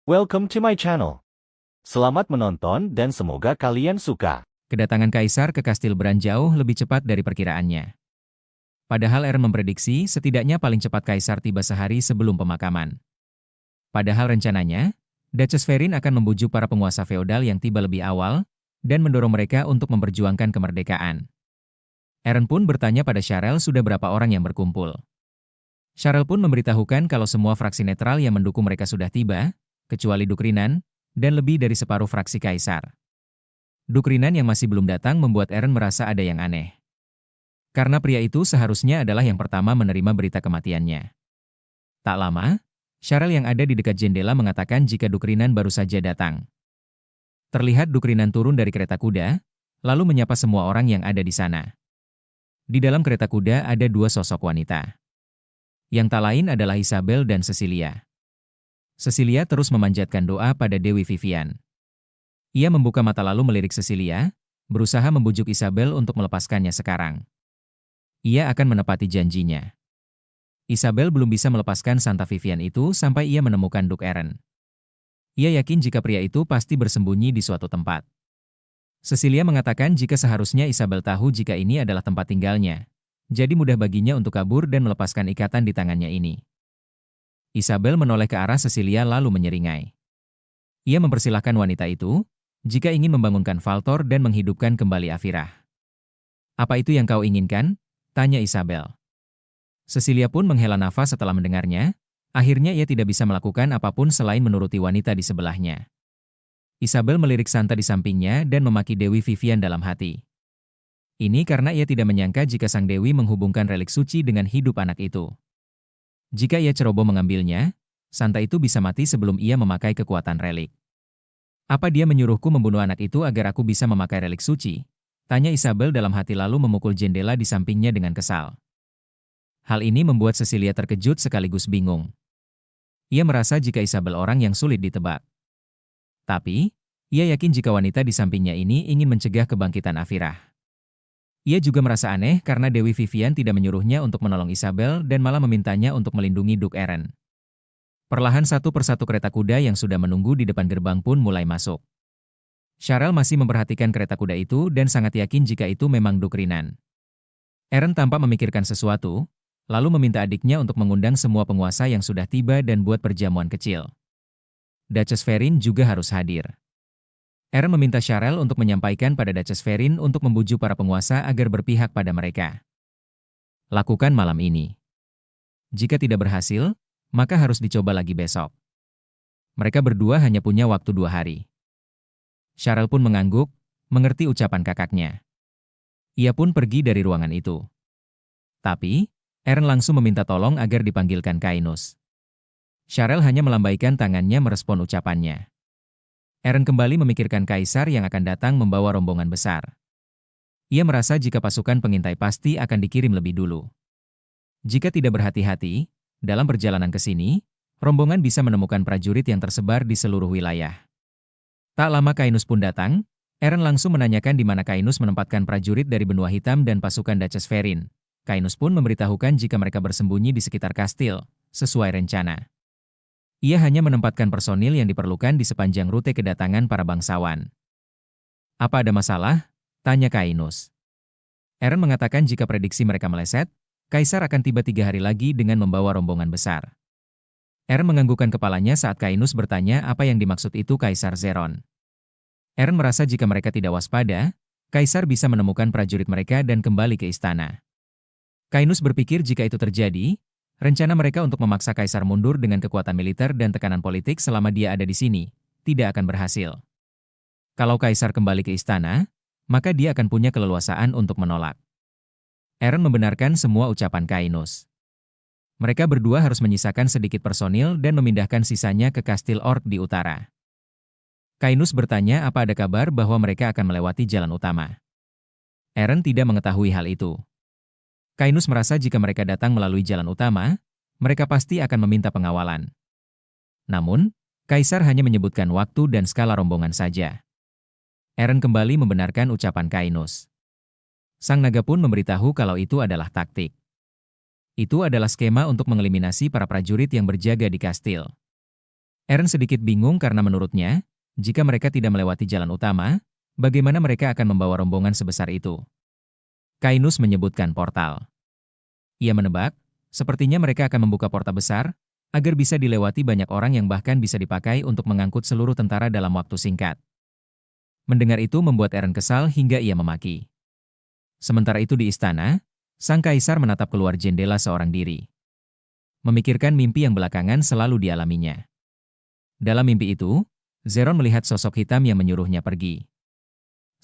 Welcome to my channel. Selamat menonton dan semoga kalian suka. Kedatangan Kaisar ke Kastil Bran jauh lebih cepat dari perkiraannya. Padahal Eren memprediksi setidaknya paling cepat Kaisar tiba sehari sebelum pemakaman. Padahal rencananya, Duchess Verin akan membujuk para penguasa feodal yang tiba lebih awal dan mendorong mereka untuk memperjuangkan kemerdekaan. Eren pun bertanya pada Sharel sudah berapa orang yang berkumpul. Sharel pun memberitahukan kalau semua fraksi netral yang mendukung mereka sudah tiba, kecuali Dukrinan, dan lebih dari separuh fraksi Kaisar. Dukrinan yang masih belum datang membuat Eren merasa ada yang aneh. Karena pria itu seharusnya adalah yang pertama menerima berita kematiannya. Tak lama, Sharel yang ada di dekat jendela mengatakan jika Dukrinan baru saja datang. Terlihat Dukrinan turun dari kereta kuda, lalu menyapa semua orang yang ada di sana. Di dalam kereta kuda ada dua sosok wanita. Yang tak lain adalah Isabel dan Cecilia. Cecilia terus memanjatkan doa pada Dewi Vivian. Ia membuka mata lalu melirik Cecilia, berusaha membujuk Isabel untuk melepaskannya sekarang. Ia akan menepati janjinya. Isabel belum bisa melepaskan Santa Vivian itu sampai ia menemukan Duke Eren. Ia yakin jika pria itu pasti bersembunyi di suatu tempat. Cecilia mengatakan jika seharusnya Isabel tahu jika ini adalah tempat tinggalnya, jadi mudah baginya untuk kabur dan melepaskan ikatan di tangannya ini. Isabel menoleh ke arah Cecilia lalu menyeringai. Ia mempersilahkan wanita itu, jika ingin membangunkan Valtor dan menghidupkan kembali Afirah. "Apa itu yang kau inginkan?" tanya Isabel. Cecilia pun menghela nafas setelah mendengarnya, akhirnya ia tidak bisa melakukan apapun selain menuruti wanita di sebelahnya. Isabel melirik Santa di sampingnya dan memaki Dewi Vivian dalam hati. Ini karena ia tidak menyangka jika sang Dewi menghubungkan relik suci dengan hidup anak itu. Jika ia ceroboh mengambilnya, Santa itu bisa mati sebelum ia memakai kekuatan relik. "Apa dia menyuruhku membunuh anak itu agar aku bisa memakai relik suci?" tanya Isabel dalam hati lalu memukul jendela di sampingnya dengan kesal. Hal ini membuat Cecilia terkejut sekaligus bingung. Ia merasa jika Isabel orang yang sulit ditebak. Tapi, ia yakin jika wanita di sampingnya ini ingin mencegah kebangkitan Afirah. Ia juga merasa aneh karena Dewi Vivian tidak menyuruhnya untuk menolong Isabel dan malah memintanya untuk melindungi Duke Eren. Perlahan satu persatu kereta kuda yang sudah menunggu di depan gerbang pun mulai masuk. Sharel masih memperhatikan kereta kuda itu dan sangat yakin jika itu memang Dukrinan. Eren tampak memikirkan sesuatu, lalu meminta adiknya untuk mengundang semua penguasa yang sudah tiba dan buat perjamuan kecil. Duchess Verin juga harus hadir. Eren meminta Sharel untuk menyampaikan pada Duchess Verin untuk membujuk para penguasa agar berpihak pada mereka. Lakukan malam ini. Jika tidak berhasil, maka harus dicoba lagi besok. Mereka berdua hanya punya waktu 2 hari. Sharel pun mengangguk, mengerti ucapan kakaknya. Ia pun pergi dari ruangan itu. Tapi, Eren langsung meminta tolong agar dipanggilkan Kainus. Sharel hanya melambaikan tangannya merespon ucapannya. Eren kembali memikirkan Kaisar yang akan datang membawa rombongan besar. Ia merasa jika pasukan pengintai pasti akan dikirim lebih dulu. Jika tidak berhati-hati, dalam perjalanan ke sini, rombongan bisa menemukan prajurit yang tersebar di seluruh wilayah. Tak lama Kainus pun datang, Eren langsung menanyakan di mana Kainus menempatkan prajurit dari benua hitam dan pasukan Duchess Verin. Kainus pun memberitahukan jika mereka bersembunyi di sekitar kastil, sesuai rencana. Ia hanya menempatkan personil yang diperlukan di sepanjang rute kedatangan para bangsawan. "Apa ada masalah?" tanya Kainus. Eren mengatakan jika prediksi mereka meleset, Kaisar akan tiba 3 hari lagi dengan membawa rombongan besar. Eren menganggukkan kepalanya saat Kainus bertanya apa yang dimaksud itu Kaisar Zeron. Eren merasa jika mereka tidak waspada, Kaisar bisa menemukan prajurit mereka dan kembali ke istana. Kainus berpikir jika itu terjadi, rencana mereka untuk memaksa Kaisar mundur dengan kekuatan militer dan tekanan politik selama dia ada di sini, tidak akan berhasil. Kalau Kaisar kembali ke istana, maka dia akan punya keleluasaan untuk menolak. Eren membenarkan semua ucapan Kainus. Mereka berdua harus menyisakan sedikit personil dan memindahkan sisanya ke Kastil Orc di utara. Kainus bertanya apa ada kabar bahwa mereka akan melewati jalan utama. Eren tidak mengetahui hal itu. Kainus merasa jika mereka datang melalui jalan utama, mereka pasti akan meminta pengawalan. Namun, Kaisar hanya menyebutkan waktu dan skala rombongan saja. Eren kembali membenarkan ucapan Kainus. Sang naga pun memberitahu kalau itu adalah taktik. Itu adalah skema untuk mengeliminasi para prajurit yang berjaga di kastil. Eren sedikit bingung karena menurutnya, jika mereka tidak melewati jalan utama, bagaimana mereka akan membawa rombongan sebesar itu? Kainus menyebutkan portal. Ia menebak, sepertinya mereka akan membuka portal besar, agar bisa dilewati banyak orang yang bahkan bisa dipakai untuk mengangkut seluruh tentara dalam waktu singkat. Mendengar itu membuat Eren kesal hingga ia memaki. Sementara itu di istana, sang kaisar menatap keluar jendela seorang diri. Memikirkan mimpi yang belakangan selalu dialaminya. Dalam mimpi itu, Zeron melihat sosok hitam yang menyuruhnya pergi.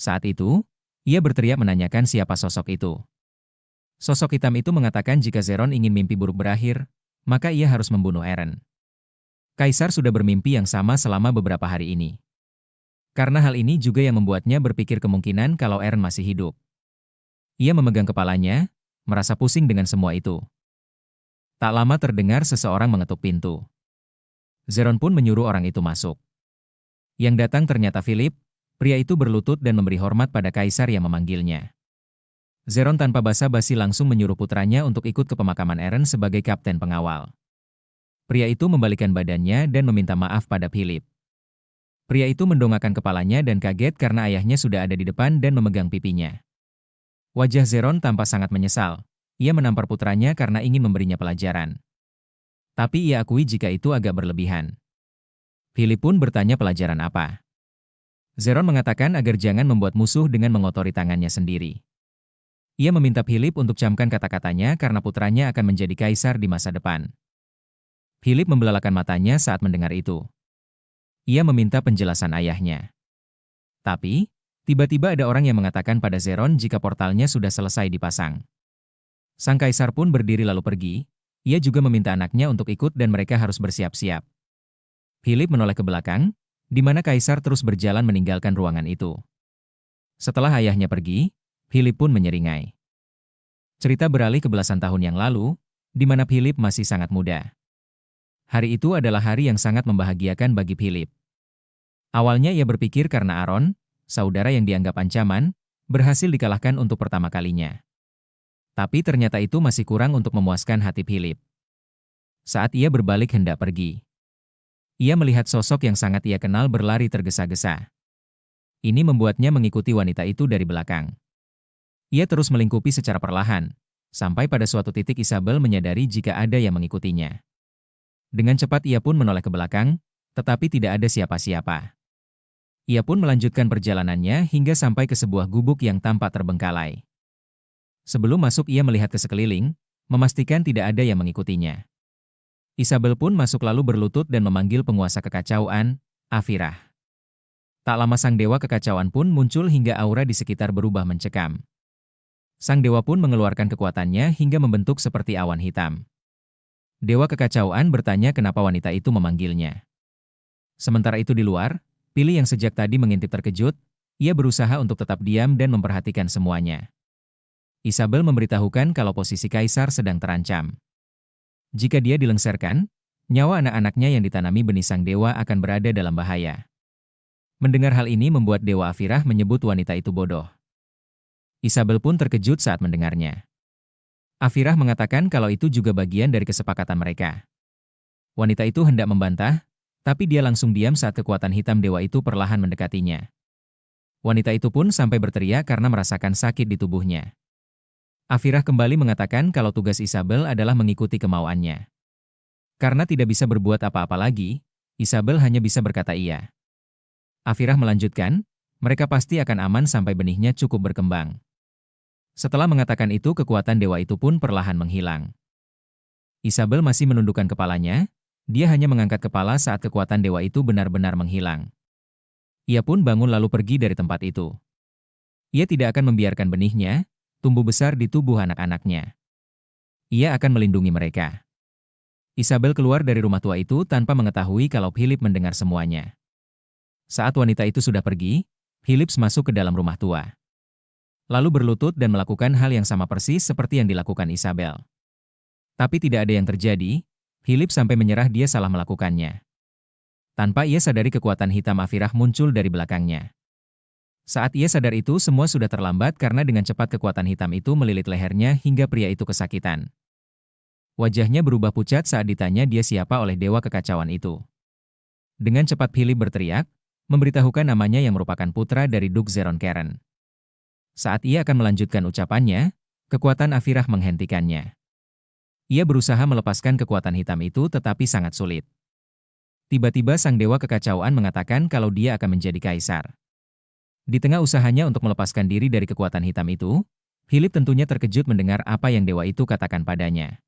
Saat itu, ia berteriak menanyakan siapa sosok itu. Sosok hitam itu mengatakan jika Zeron ingin mimpi buruk berakhir, maka ia harus membunuh Eren. Kaisar sudah bermimpi yang sama selama beberapa hari ini. Karena hal ini juga yang membuatnya berpikir kemungkinan kalau Eren masih hidup. Ia memegang kepalanya, merasa pusing dengan semua itu. Tak lama terdengar seseorang mengetuk pintu. Zeron pun menyuruh orang itu masuk. Yang datang ternyata Philip, pria itu berlutut dan memberi hormat pada kaisar yang memanggilnya. Zeron tanpa basa-basi langsung menyuruh putranya untuk ikut ke pemakaman Eren sebagai kapten pengawal. Pria itu membalikkan badannya dan meminta maaf pada Philip. Pria itu mendongakkan kepalanya dan kaget karena ayahnya sudah ada di depan dan memegang pipinya. Wajah Zeron tampak sangat menyesal. Ia menampar putranya karena ingin memberinya pelajaran. Tapi ia akui jika itu agak berlebihan. Philip pun bertanya pelajaran apa. Zeron mengatakan agar jangan membuat musuh dengan mengotori tangannya sendiri. Ia meminta Philip untuk camkan kata-katanya karena putranya akan menjadi kaisar di masa depan. Philip membelalakan matanya saat mendengar itu. Ia meminta penjelasan ayahnya. Tapi, tiba-tiba ada orang yang mengatakan pada Zeron jika portalnya sudah selesai dipasang. Sang kaisar pun berdiri lalu pergi. Ia juga meminta anaknya untuk ikut dan mereka harus bersiap-siap. Philip menoleh ke belakang, di mana kaisar terus berjalan meninggalkan ruangan itu. Setelah ayahnya pergi, Philip pun menyeringai. Cerita beralih ke belasan tahun yang lalu, di mana Philip masih sangat muda. Hari itu adalah hari yang sangat membahagiakan bagi Philip. Awalnya ia berpikir karena Aaron, saudara yang dianggap ancaman, berhasil dikalahkan untuk pertama kalinya. Tapi ternyata itu masih kurang untuk memuaskan hati Philip. Saat ia berbalik hendak pergi, ia melihat sosok yang sangat ia kenal berlari tergesa-gesa. Ini membuatnya mengikuti wanita itu dari belakang. Ia terus melingkupi secara perlahan, sampai pada suatu titik Isabel menyadari jika ada yang mengikutinya. Dengan cepat ia pun menoleh ke belakang, tetapi tidak ada siapa-siapa. Ia pun melanjutkan perjalanannya hingga sampai ke sebuah gubuk yang tampak terbengkalai. Sebelum masuk ia melihat ke sekeliling, memastikan tidak ada yang mengikutinya. Isabel pun masuk lalu berlutut dan memanggil penguasa kekacauan, Afirah. Tak lama sang dewa kekacauan pun muncul hingga aura di sekitar berubah mencekam. Sang dewa pun mengeluarkan kekuatannya hingga membentuk seperti awan hitam. Dewa kekacauan bertanya kenapa wanita itu memanggilnya. Sementara itu di luar, Pili yang sejak tadi mengintip terkejut, ia berusaha untuk tetap diam dan memperhatikan semuanya. Isabel memberitahukan kalau posisi kaisar sedang terancam. Jika dia dilengserkan, nyawa anak-anaknya yang ditanami benih sang dewa akan berada dalam bahaya. Mendengar hal ini membuat Dewa Afirah menyebut wanita itu bodoh. Isabel pun terkejut saat mendengarnya. Afirah mengatakan kalau itu juga bagian dari kesepakatan mereka. Wanita itu hendak membantah, tapi dia langsung diam saat kekuatan hitam dewa itu perlahan mendekatinya. Wanita itu pun sampai berteriak karena merasakan sakit di tubuhnya. Afirah kembali mengatakan kalau tugas Isabel adalah mengikuti kemauannya. Karena tidak bisa berbuat apa-apa lagi, Isabel hanya bisa berkata iya. Afirah melanjutkan, mereka pasti akan aman sampai benihnya cukup berkembang. Setelah mengatakan itu kekuatan dewa itu pun perlahan menghilang. Isabel masih menundukkan kepalanya, dia hanya mengangkat kepala saat kekuatan dewa itu benar-benar menghilang. Ia pun bangun lalu pergi dari tempat itu. Ia tidak akan membiarkan benihnya tumbuh besar di tubuh anak-anaknya. Ia akan melindungi mereka. Isabel keluar dari rumah tua itu tanpa mengetahui kalau Philip mendengar semuanya. Saat wanita itu sudah pergi, Philips masuk ke dalam rumah tua. Lalu berlutut dan melakukan hal yang sama persis seperti yang dilakukan Isabel. Tapi tidak ada yang terjadi, Philip sampai menyerah dia salah melakukannya. Tanpa ia sadari kekuatan hitam Afirah muncul dari belakangnya. Saat ia sadar itu semua sudah terlambat karena dengan cepat kekuatan hitam itu melilit lehernya hingga pria itu kesakitan. Wajahnya berubah pucat saat ditanya dia siapa oleh dewa kekacauan itu. Dengan cepat Philip berteriak, memberitahukan namanya yang merupakan putra dari Duke Zeron Karen. Saat ia akan melanjutkan ucapannya, kekuatan Afirah menghentikannya. Ia berusaha melepaskan kekuatan hitam itu tetapi sangat sulit. Tiba-tiba sang dewa kekacauan mengatakan kalau dia akan menjadi kaisar. Di tengah usahanya untuk melepaskan diri dari kekuatan hitam itu, Philip tentunya terkejut mendengar apa yang dewa itu katakan padanya.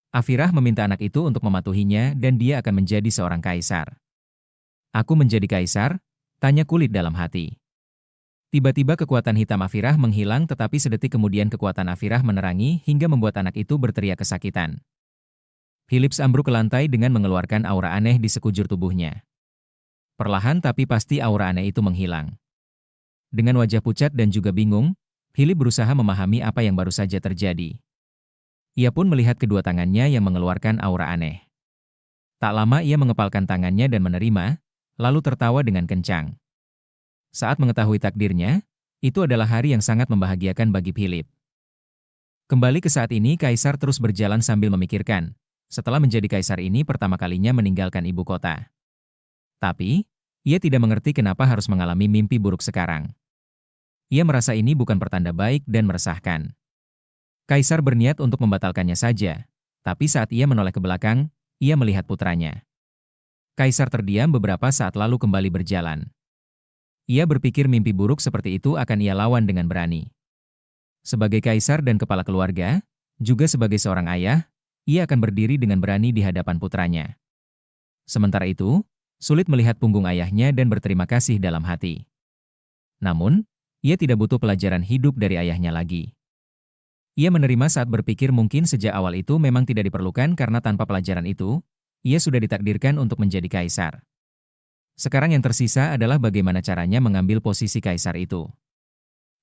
Afirah meminta anak itu untuk mematuhinya dan dia akan menjadi seorang kaisar. Aku menjadi kaisar? Tanya kulit dalam hati. Tiba-tiba kekuatan hitam Afirah menghilang tetapi sedetik kemudian kekuatan Afirah menerangi hingga membuat anak itu berteriak kesakitan. Philip ambruk ke lantai dengan mengeluarkan aura aneh di sekujur tubuhnya. Perlahan tapi pasti aura aneh itu menghilang. Dengan wajah pucat dan juga bingung, Philip berusaha memahami apa yang baru saja terjadi. Ia pun melihat kedua tangannya yang mengeluarkan aura aneh. Tak lama ia mengepalkan tangannya dan menerima, lalu tertawa dengan kencang. Saat mengetahui takdirnya, itu adalah hari yang sangat membahagiakan bagi Philip. Kembali ke saat ini Kaisar terus berjalan sambil memikirkan, setelah menjadi Kaisar ini pertama kalinya meninggalkan ibu kota. Tapi, ia tidak mengerti kenapa harus mengalami mimpi buruk sekarang. Ia merasa ini bukan pertanda baik dan meresahkan. Kaisar berniat untuk membatalkannya saja, tapi saat ia menoleh ke belakang, ia melihat putranya. Kaisar terdiam beberapa saat lalu kembali berjalan. Ia berpikir mimpi buruk seperti itu akan ia lawan dengan berani. Sebagai kaisar dan kepala keluarga, juga sebagai seorang ayah, ia akan berdiri dengan berani di hadapan putranya. Sementara itu, sulit melihat punggung ayahnya dan berterima kasih dalam hati. Namun, ia tidak butuh pelajaran hidup dari ayahnya lagi. Ia menerima saat berpikir mungkin sejak awal itu memang tidak diperlukan karena tanpa pelajaran itu, ia sudah ditakdirkan untuk menjadi kaisar. Sekarang yang tersisa adalah bagaimana caranya mengambil posisi kaisar itu.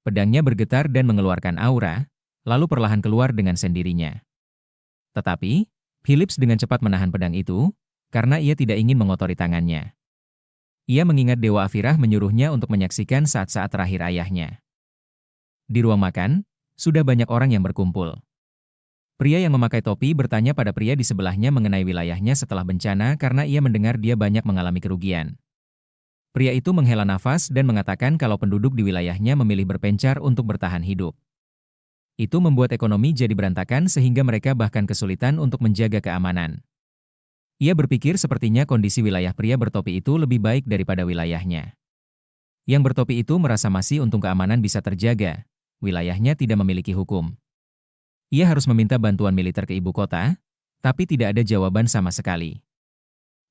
Pedangnya bergetar dan mengeluarkan aura, lalu perlahan keluar dengan sendirinya. Tetapi, Philip dengan cepat menahan pedang itu, karena ia tidak ingin mengotori tangannya. Ia mengingat Dewa Afirah menyuruhnya untuk menyaksikan saat-saat terakhir ayahnya. Di ruang makan, sudah banyak orang yang berkumpul. Pria yang memakai topi bertanya pada pria di sebelahnya mengenai wilayahnya setelah bencana karena ia mendengar dia banyak mengalami kerugian. Pria itu menghela nafas dan mengatakan kalau penduduk di wilayahnya memilih berpencar untuk bertahan hidup. Itu membuat ekonomi jadi berantakan sehingga mereka bahkan kesulitan untuk menjaga keamanan. Ia berpikir sepertinya kondisi wilayah pria bertopi itu lebih baik daripada wilayahnya. Yang bertopi itu merasa masih untung keamanan bisa terjaga, wilayahnya tidak memiliki hukum. Ia harus meminta bantuan militer ke ibu kota, tapi tidak ada jawaban sama sekali.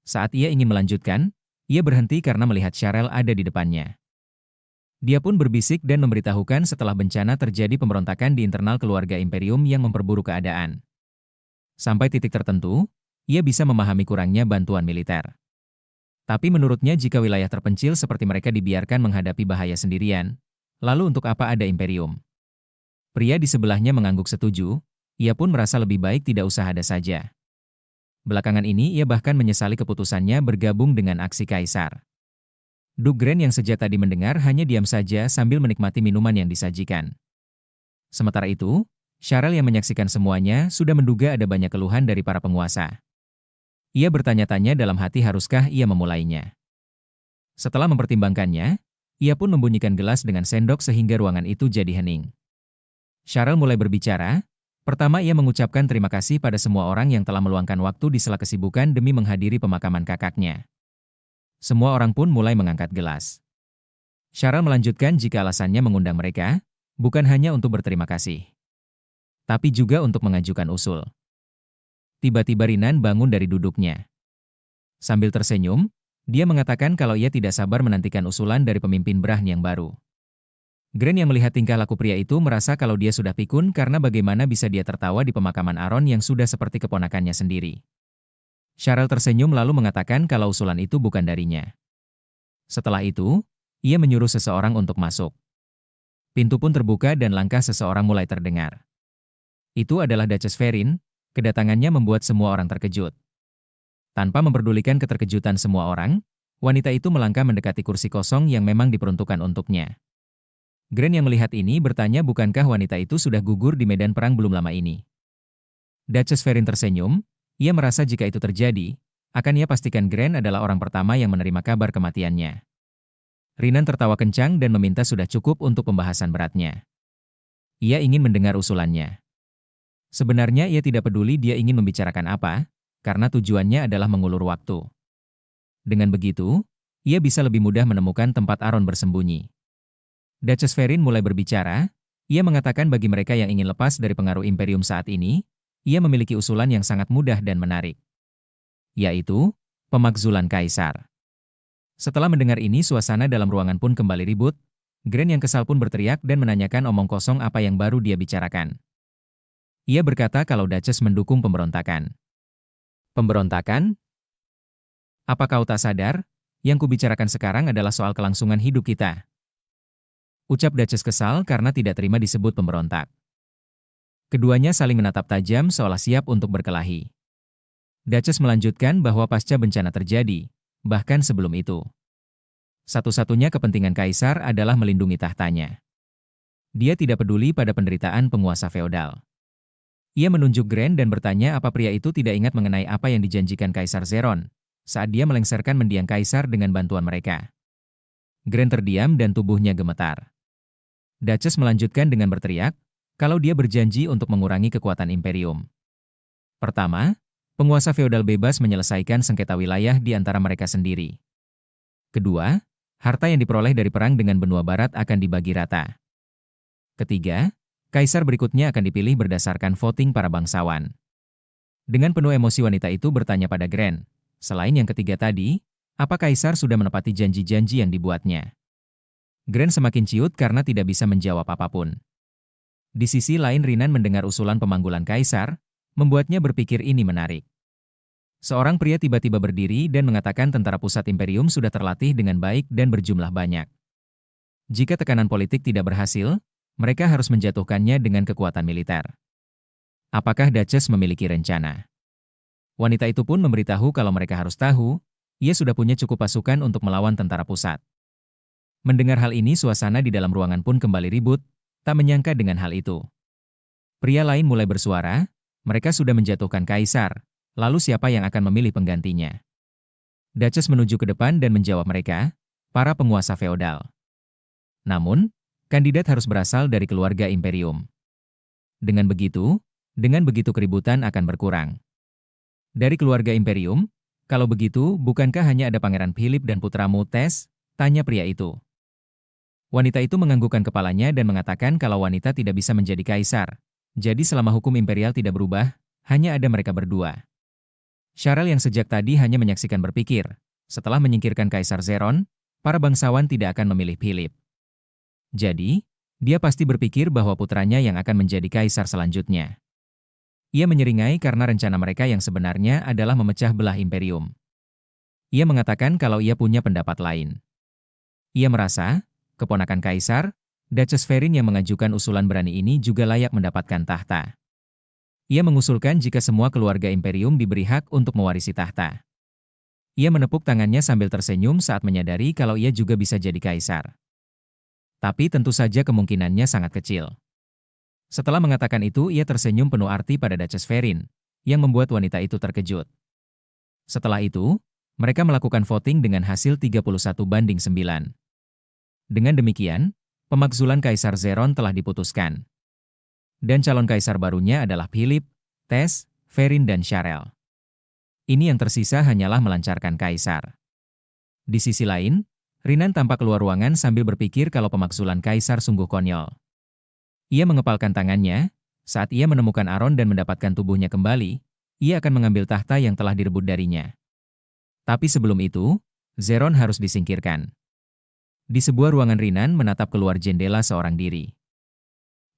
Saat ia ingin melanjutkan, ia berhenti karena melihat Sharel ada di depannya. Dia pun berbisik dan memberitahukan setelah bencana terjadi pemberontakan di internal keluarga Imperium yang memperburuk keadaan. Sampai titik tertentu, ia bisa memahami kurangnya bantuan militer. Tapi menurutnya jika wilayah terpencil seperti mereka dibiarkan menghadapi bahaya sendirian, lalu untuk apa ada Imperium? Pria di sebelahnya mengangguk setuju, ia pun merasa lebih baik tidak usah ada saja. Belakangan ini ia bahkan menyesali keputusannya bergabung dengan aksi kaisar. Duke Grand yang sejak tadi mendengar hanya diam saja sambil menikmati minuman yang disajikan. Sementara itu, Sharel yang menyaksikan semuanya sudah menduga ada banyak keluhan dari para penguasa. Ia bertanya-tanya dalam hati haruskah ia memulainya. Setelah mempertimbangkannya, ia pun membunyikan gelas dengan sendok sehingga ruangan itu jadi hening. Sharel mulai berbicara. Pertama ia mengucapkan terima kasih pada semua orang yang telah meluangkan waktu di sela kesibukan demi menghadiri pemakaman kakaknya. Semua orang pun mulai mengangkat gelas. Sharel melanjutkan jika alasannya mengundang mereka, bukan hanya untuk berterima kasih, tapi juga untuk mengajukan usul. Tiba-tiba Rinan bangun dari duduknya. Sambil tersenyum, dia mengatakan kalau ia tidak sabar menantikan usulan dari pemimpin Brahn yang baru. Grand yang melihat tingkah laku pria itu merasa kalau dia sudah pikun karena bagaimana bisa dia tertawa di pemakaman Aaron yang sudah seperti keponakannya sendiri. Sharel tersenyum lalu mengatakan kalau usulan itu bukan darinya. Setelah itu, ia menyuruh seseorang untuk masuk. Pintu pun terbuka dan langkah seseorang mulai terdengar. Itu adalah Duchess Verin, kedatangannya membuat semua orang terkejut. Tanpa memperdulikan keterkejutan semua orang, wanita itu melangkah mendekati kursi kosong yang memang diperuntukkan untuknya. Grand yang melihat ini bertanya bukankah wanita itu sudah gugur di medan perang belum lama ini. Duchess Verin tersenyum, ia merasa jika itu terjadi, akan ia pastikan Gren adalah orang pertama yang menerima kabar kematiannya. Rinan tertawa kencang dan meminta sudah cukup untuk pembahasan beratnya. Ia ingin mendengar usulannya. Sebenarnya ia tidak peduli dia ingin membicarakan apa, karena tujuannya adalah mengulur waktu. Dengan begitu, ia bisa lebih mudah menemukan tempat Aaron bersembunyi. Duchess Verin mulai berbicara. Ia mengatakan bagi mereka yang ingin lepas dari pengaruh Imperium saat ini, ia memiliki usulan yang sangat mudah dan menarik. Yaitu, pemakzulan Kaisar. Setelah mendengar ini suasana dalam ruangan pun kembali ribut. Gren yang kesal pun berteriak dan menanyakan omong kosong apa yang baru dia bicarakan. Ia berkata kalau Duchess mendukung pemberontakan. Pemberontakan? Apa kau tak sadar? Yang kubicarakan sekarang adalah soal kelangsungan hidup kita. Ucap Duchess kesal karena tidak terima disebut pemberontak. Keduanya saling menatap tajam seolah siap untuk berkelahi. Duchess melanjutkan bahwa pasca bencana terjadi, bahkan sebelum itu, satu-satunya kepentingan Kaisar adalah melindungi tahtanya. Dia tidak peduli pada penderitaan penguasa feodal. Ia menunjuk Gren dan bertanya apa pria itu tidak ingat mengenai apa yang dijanjikan Kaisar Zeron saat dia melengsarkan mendiang Kaisar dengan bantuan mereka. Gren terdiam dan tubuhnya gemetar. Duchess melanjutkan dengan berteriak, kalau dia berjanji untuk mengurangi kekuatan Imperium. Pertama, penguasa feodal bebas menyelesaikan sengketa wilayah di antara mereka sendiri. Kedua, harta yang diperoleh dari perang dengan benua barat akan dibagi rata. Ketiga, Kaisar berikutnya akan dipilih berdasarkan voting para bangsawan. Dengan penuh emosi wanita itu bertanya pada Gren, selain yang ketiga tadi, apa Kaisar sudah menepati janji-janji yang dibuatnya? Gren semakin ciut karena tidak bisa menjawab apapun. Di sisi lain Rinan mendengar usulan pemanggulan Kaisar, membuatnya berpikir ini menarik. Seorang pria tiba-tiba berdiri dan mengatakan tentara pusat Imperium sudah terlatih dengan baik dan berjumlah banyak. Jika tekanan politik tidak berhasil, mereka harus menjatuhkannya dengan kekuatan militer. Apakah Duchess memiliki rencana? Wanita itu pun memberitahu kalau mereka harus tahu, ia sudah punya cukup pasukan untuk melawan tentara pusat. Mendengar hal ini suasana di dalam ruangan pun kembali ribut, tak menyangka dengan hal itu. Pria lain mulai bersuara, mereka sudah menjatuhkan Kaisar, lalu siapa yang akan memilih penggantinya? Duchess menuju ke depan dan menjawab mereka, para penguasa feodal. Namun, kandidat harus berasal dari keluarga Imperium. Dengan begitu keributan akan berkurang. Dari keluarga Imperium, kalau begitu bukankah hanya ada Pangeran Philip dan putramu Tess? Tanya pria itu. Wanita itu menganggukkan kepalanya dan mengatakan kalau wanita tidak bisa menjadi kaisar. Jadi selama hukum imperial tidak berubah, hanya ada mereka berdua. Cheryl yang sejak tadi hanya menyaksikan berpikir, setelah menyingkirkan Kaisar Zeron, para bangsawan tidak akan memilih Philip. Jadi, dia pasti berpikir bahwa putranya yang akan menjadi kaisar selanjutnya. Ia menyeringai karena rencana mereka yang sebenarnya adalah memecah belah imperium. Ia mengatakan kalau ia punya pendapat lain. Ia merasa, keponakan kaisar, Duchess Verin yang mengajukan usulan berani ini juga layak mendapatkan tahta. Ia mengusulkan jika semua keluarga imperium diberi hak untuk mewarisi tahta. Ia menepuk tangannya sambil tersenyum saat menyadari kalau ia juga bisa jadi kaisar. Tapi tentu saja kemungkinannya sangat kecil. Setelah mengatakan itu, ia tersenyum penuh arti pada Duchess Verin, yang membuat wanita itu terkejut. Setelah itu, mereka melakukan voting dengan hasil 31-9. Dengan demikian, pemakzulan Kaisar Zeron telah diputuskan. Dan calon kaisar barunya adalah Philip, Tess, Verin dan Cheryl. Ini yang tersisa hanyalah melancarkan kaisar. Di sisi lain, Rinan tampak keluar ruangan sambil berpikir kalau pemakzulan kaisar sungguh konyol. Ia mengepalkan tangannya, saat ia menemukan Aaron dan mendapatkan tubuhnya kembali, ia akan mengambil tahta yang telah direbut darinya. Tapi sebelum itu, Zeron harus disingkirkan. Di sebuah ruangan Rinan menatap keluar jendela seorang diri.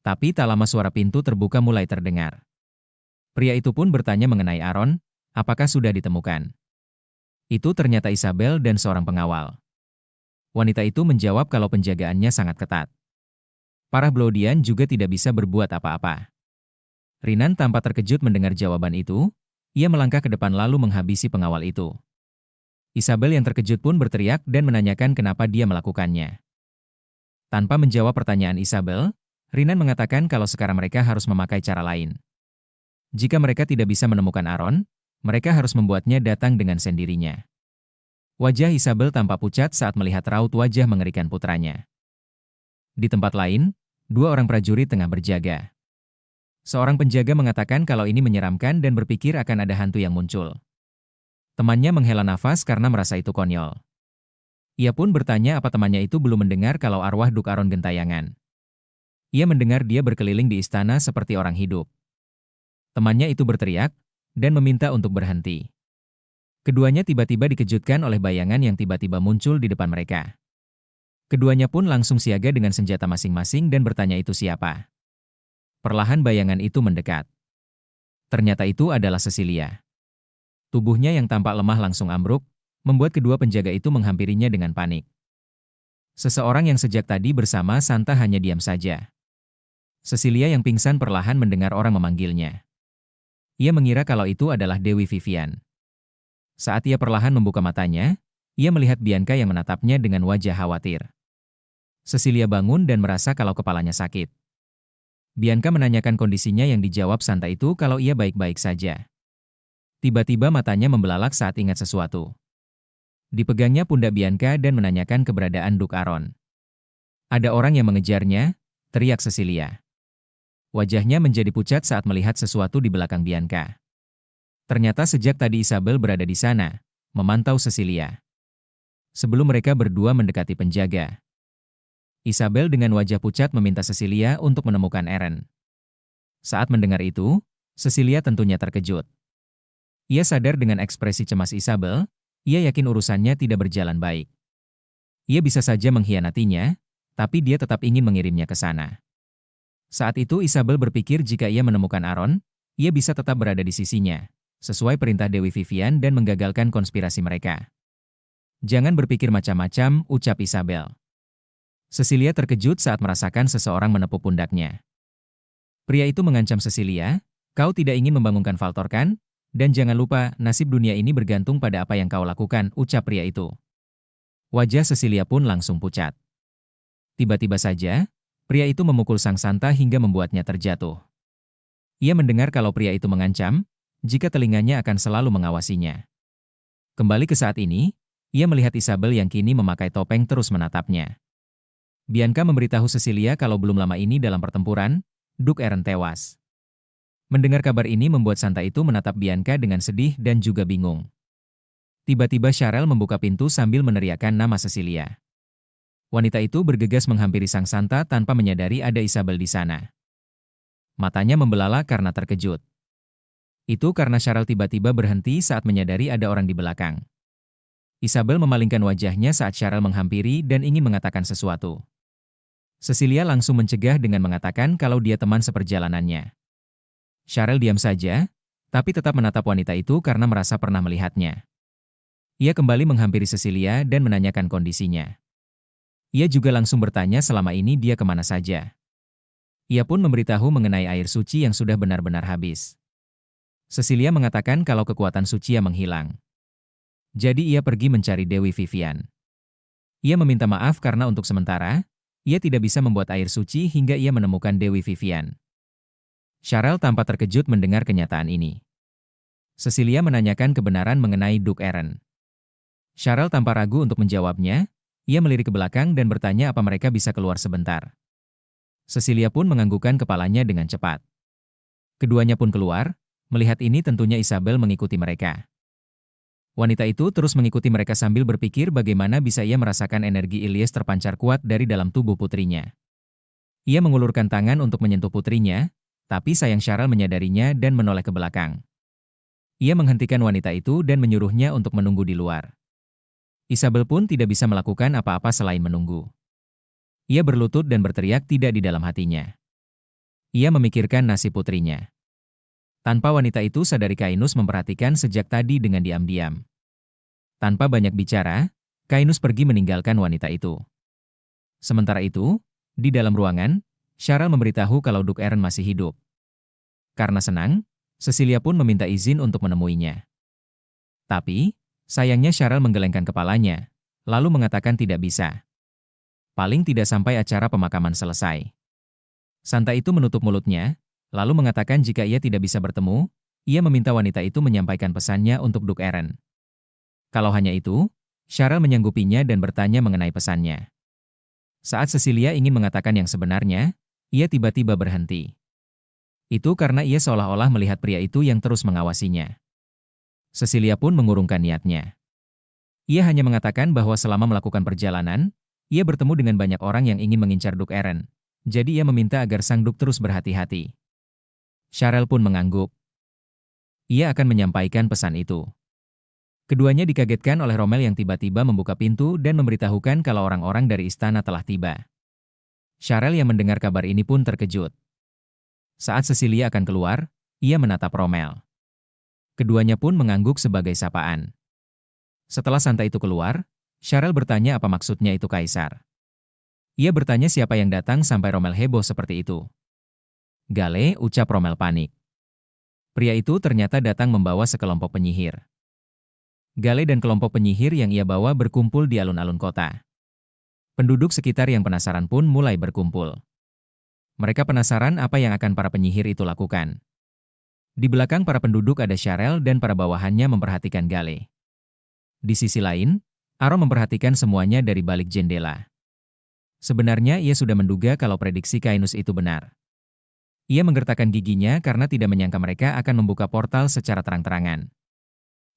Tapi tak lama suara pintu terbuka mulai terdengar. Pria itu pun bertanya mengenai Aaron, apakah sudah ditemukan. Itu ternyata Isabel dan seorang pengawal. Wanita itu menjawab kalau penjagaannya sangat ketat. Para Blodian juga tidak bisa berbuat apa-apa. Rinan tampak terkejut mendengar jawaban itu, ia melangkah ke depan lalu menghabisi pengawal itu. Isabel yang terkejut pun berteriak dan menanyakan kenapa dia melakukannya. Tanpa menjawab pertanyaan Isabel, Rinan mengatakan kalau sekarang mereka harus memakai cara lain. Jika mereka tidak bisa menemukan Aaron, mereka harus membuatnya datang dengan sendirinya. Wajah Isabel tampak pucat saat melihat raut wajah mengerikan putranya. Di tempat lain, dua orang prajurit tengah berjaga. Seorang penjaga mengatakan kalau ini menyeramkan dan berpikir akan ada hantu yang muncul. Temannya menghela nafas karena merasa itu konyol. Ia pun bertanya apa temannya itu belum mendengar kalau arwah Duk Aron gentayangan. Ia mendengar dia berkeliling di istana seperti orang hidup. Temannya itu berteriak dan meminta untuk berhenti. Keduanya tiba-tiba dikejutkan oleh bayangan yang tiba-tiba muncul di depan mereka. Keduanya pun langsung siaga dengan senjata masing-masing dan bertanya itu siapa. Perlahan bayangan itu mendekat. Ternyata itu adalah Cecilia. Tubuhnya yang tampak lemah langsung ambruk, membuat kedua penjaga itu menghampirinya dengan panik. Seseorang yang sejak tadi bersama Santa hanya diam saja. Cecilia yang pingsan perlahan mendengar orang memanggilnya. Ia mengira kalau itu adalah Dewi Vivian. Saat ia perlahan membuka matanya, ia melihat Bianca yang menatapnya dengan wajah khawatir. Cecilia bangun dan merasa kalau kepalanya sakit. Bianca menanyakan kondisinya yang dijawab Santa itu kalau ia baik-baik saja. Tiba-tiba matanya membelalak saat ingat sesuatu. Dipegangnya pundak Bianca dan menanyakan keberadaan Duk Aron. Ada orang yang mengejarnya, teriak Cecilia. Wajahnya menjadi pucat saat melihat sesuatu di belakang Bianca. Ternyata sejak tadi Isabel berada di sana, memantau Cecilia. Sebelum mereka berdua mendekati penjaga, Isabel dengan wajah pucat meminta Cecilia untuk menemukan Eren. Saat mendengar itu, Cecilia tentunya terkejut. Ia sadar dengan ekspresi cemas Isabel, ia yakin urusannya tidak berjalan baik. Ia bisa saja mengkhianatinya, tapi dia tetap ingin mengirimnya ke sana. Saat itu Isabel berpikir jika ia menemukan Aron, ia bisa tetap berada di sisinya, sesuai perintah Dewi Vivian dan menggagalkan konspirasi mereka. Jangan berpikir macam-macam, ucap Isabel. Cecilia terkejut saat merasakan seseorang menepuk pundaknya. Pria itu mengancam Cecilia, kau tidak ingin membangunkan Valtor kan? Dan jangan lupa, nasib dunia ini bergantung pada apa yang kau lakukan, ucap pria itu. Wajah Cecilia pun langsung pucat. Tiba-tiba saja, pria itu memukul sang Santa hingga membuatnya terjatuh. Ia mendengar kalau pria itu mengancam, jika telinganya akan selalu mengawasinya. Kembali ke saat ini, ia melihat Isabel yang kini memakai topeng terus menatapnya. Bianca memberitahu Cecilia kalau belum lama ini dalam pertempuran, Duk Eren tewas. Mendengar kabar ini membuat Santa itu menatap Bianca dengan sedih dan juga bingung. Tiba-tiba Charel membuka pintu sambil meneriakkan nama Cecilia. Wanita itu bergegas menghampiri sang Santa tanpa menyadari ada Isabel di sana. Matanya membelalak karena terkejut. Itu karena Charel tiba-tiba berhenti saat menyadari ada orang di belakang. Isabel memalingkan wajahnya saat Charel menghampiri dan ingin mengatakan sesuatu. Cecilia langsung mencegah dengan mengatakan kalau dia teman seperjalanannya. Charel diam saja, tapi tetap menatap wanita itu karena merasa pernah melihatnya. Ia kembali menghampiri Cecilia dan menanyakan kondisinya. Ia juga langsung bertanya selama ini dia kemana saja. Ia pun memberitahu mengenai air suci yang sudah benar-benar habis. Cecilia mengatakan kalau kekuatan suci yang menghilang. Jadi ia pergi mencari Dewi Vivian. Ia meminta maaf karena untuk sementara, ia tidak bisa membuat air suci hingga ia menemukan Dewi Vivian. Charel tampak terkejut mendengar kenyataan ini. Cecilia menanyakan kebenaran mengenai Duk Eren. Charel tampak ragu untuk menjawabnya, ia melirik ke belakang dan bertanya apa mereka bisa keluar sebentar. Cecilia pun menganggukkan kepalanya dengan cepat. Keduanya pun keluar. Melihat ini tentunya Isabel mengikuti mereka. Wanita itu terus mengikuti mereka sambil berpikir bagaimana bisa ia merasakan energi Ilyes terpancar kuat dari dalam tubuh putrinya. Ia mengulurkan tangan untuk menyentuh putrinya, tapi sayang Charel menyadarinya dan menoleh ke belakang. Ia menghentikan wanita itu dan menyuruhnya untuk menunggu di luar. Isabel pun tidak bisa melakukan apa-apa selain menunggu. Ia berlutut dan berteriak tidak di dalam hatinya. Ia memikirkan nasib putrinya. Tanpa wanita itu sadari Kainus memperhatikan sejak tadi dengan diam-diam. Tanpa banyak bicara, Kainus pergi meninggalkan wanita itu. Sementara itu, di dalam ruangan, Charel memberitahu kalau Duk Eren masih hidup. Karena senang, Cecilia pun meminta izin untuk menemuinya. Tapi, sayangnya Charel menggelengkan kepalanya, lalu mengatakan tidak bisa. Paling tidak sampai acara pemakaman selesai. Santa itu menutup mulutnya, lalu mengatakan jika ia tidak bisa bertemu, Ia meminta wanita itu menyampaikan pesannya untuk Duk Eren. Kalau hanya itu, Cheryl menyanggupinya dan bertanya mengenai pesannya. Saat Cecilia ingin mengatakan yang sebenarnya, ia tiba-tiba berhenti. Itu karena ia seolah-olah melihat pria itu yang terus mengawasinya. Cecilia pun mengurungkan niatnya. Ia hanya mengatakan bahwa selama melakukan perjalanan, ia bertemu dengan banyak orang yang ingin mengincar Duk Eren. Jadi ia meminta agar sang Duk terus berhati-hati. Cheryl pun mengangguk. Ia akan menyampaikan pesan itu. Keduanya dikagetkan oleh Rommel yang tiba-tiba membuka pintu dan memberitahukan kalau orang-orang dari istana telah tiba. Cheryl yang mendengar kabar ini pun terkejut. Saat Cecilia akan keluar, ia menatap Rommel. Keduanya pun mengangguk sebagai sapaan. Setelah santai itu keluar, Cheryl bertanya apa maksudnya itu kaisar. Ia bertanya siapa yang datang sampai Rommel heboh seperti itu. Gale, ucap Rommel panik. Pria itu ternyata datang membawa sekelompok penyihir. Gale dan kelompok penyihir yang ia bawa berkumpul di alun-alun kota. Penduduk sekitar yang penasaran pun mulai berkumpul. Mereka penasaran apa yang akan para penyihir itu lakukan. Di belakang para penduduk ada Cheryl dan para bawahannya memperhatikan Gale. Di sisi lain, Aro memperhatikan semuanya dari balik jendela. Sebenarnya ia sudah menduga kalau prediksi Kainus itu benar. Ia menggertakkan giginya karena tidak menyangka mereka akan membuka portal secara terang-terangan.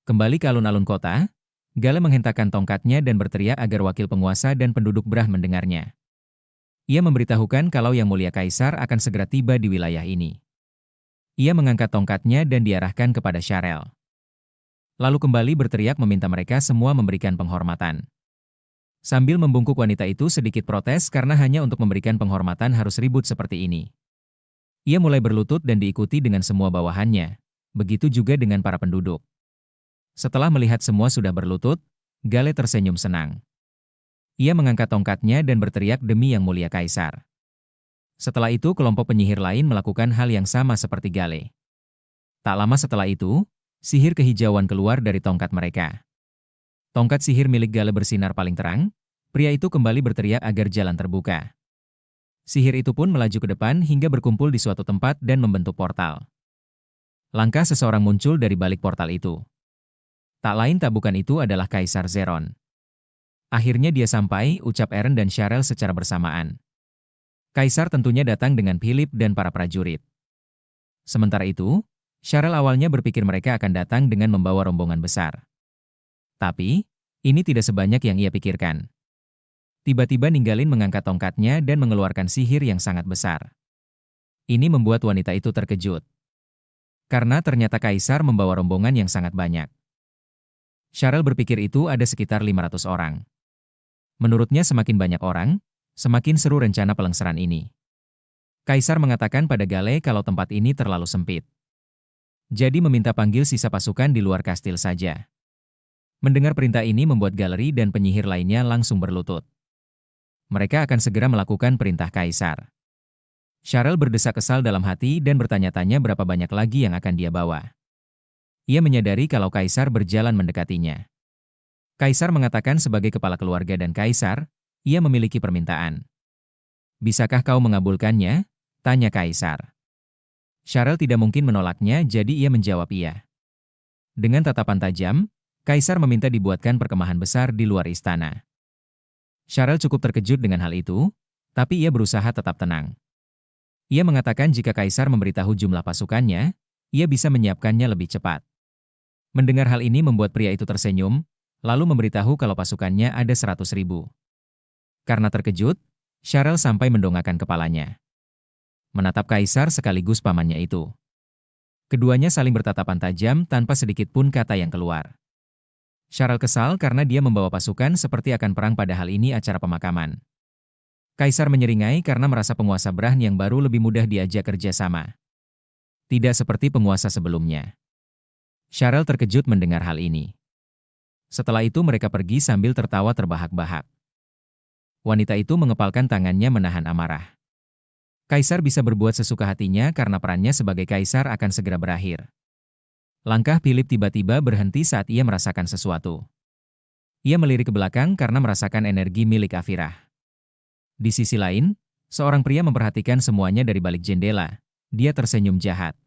Kembali ke alun-alun kota, Gale menghentakkan tongkatnya dan berteriak agar wakil penguasa dan penduduk Brah mendengarnya. Ia memberitahukan kalau Yang Mulia Kaisar akan segera tiba di wilayah ini. Ia mengangkat tongkatnya dan diarahkan kepada Cheryl. Lalu kembali berteriak meminta mereka semua memberikan penghormatan. Sambil membungkuk wanita itu sedikit protes karena hanya untuk memberikan penghormatan harus ribut seperti ini. Ia mulai berlutut dan diikuti dengan semua bawahannya, begitu juga dengan para penduduk. Setelah melihat semua sudah berlutut, Gale tersenyum senang. Ia mengangkat tongkatnya dan berteriak demi Yang Mulia Kaisar. Setelah itu kelompok penyihir lain melakukan hal yang sama seperti Gale. Tak lama setelah itu, sihir kehijauan keluar dari tongkat mereka. Tongkat sihir milik Gale bersinar paling terang, pria itu kembali berteriak agar jalan terbuka. Sihir itu pun melaju ke depan hingga berkumpul di suatu tempat dan membentuk portal. Langkah seseorang muncul dari balik portal itu. Tak lain tak bukan itu adalah Kaisar Zeron. Akhirnya dia sampai, ucap Eren dan Cheryl secara bersamaan. Kaisar tentunya datang dengan Philip dan para prajurit. Sementara itu, Cheryl awalnya berpikir mereka akan datang dengan membawa rombongan besar. Tapi, ini tidak sebanyak yang ia pikirkan. Tiba-tiba Ninggalin mengangkat tongkatnya dan mengeluarkan sihir yang sangat besar. Ini membuat wanita itu terkejut. Karena ternyata Kaisar membawa rombongan yang sangat banyak. Cheryl berpikir itu ada sekitar 500 orang. Menurutnya semakin banyak orang, semakin seru rencana pelengseran ini. Kaisar mengatakan pada Gale kalau tempat ini terlalu sempit. Jadi meminta panggil sisa pasukan di luar kastil saja. Mendengar perintah ini membuat galeri dan penyihir lainnya langsung berlutut. Mereka akan segera melakukan perintah Kaisar. Cheryl berdesak kesal dalam hati dan bertanya-tanya berapa banyak lagi yang akan dia bawa. Ia menyadari kalau Kaisar berjalan mendekatinya. Kaisar mengatakan sebagai kepala keluarga dan Kaisar, ia memiliki permintaan. Bisakah kau mengabulkannya? Tanya Kaisar. Cheryl tidak mungkin menolaknya jadi ia menjawab iya. Dengan tatapan tajam, Kaisar meminta dibuatkan perkemahan besar di luar istana. Cheryl cukup terkejut dengan hal itu, tapi ia berusaha tetap tenang. Ia mengatakan jika Kaisar memberitahu jumlah pasukannya, ia bisa menyiapkannya lebih cepat. Mendengar hal ini membuat pria itu tersenyum, lalu memberitahu kalau pasukannya ada 100.000. Karena terkejut, Cheryl sampai mendongakkan kepalanya. Menatap Kaisar sekaligus pamannya itu. Keduanya saling bertatapan tajam tanpa sedikit pun kata yang keluar. Cheryl kesal karena dia membawa pasukan seperti akan perang padahal ini acara pemakaman. Kaisar menyeringai karena merasa penguasa Brahn yang baru lebih mudah diajak kerja sama. Tidak seperti penguasa sebelumnya. Cheryl terkejut mendengar hal ini. Setelah itu mereka pergi sambil tertawa terbahak-bahak. Wanita itu mengepalkan tangannya menahan amarah. Kaisar bisa berbuat sesuka hatinya karena perannya sebagai kaisar akan segera berakhir. Langkah Philip tiba-tiba berhenti saat ia merasakan sesuatu. Ia melirik ke belakang karena merasakan energi milik Afirah. Di sisi lain, seorang pria memperhatikan semuanya dari balik jendela. Dia tersenyum jahat.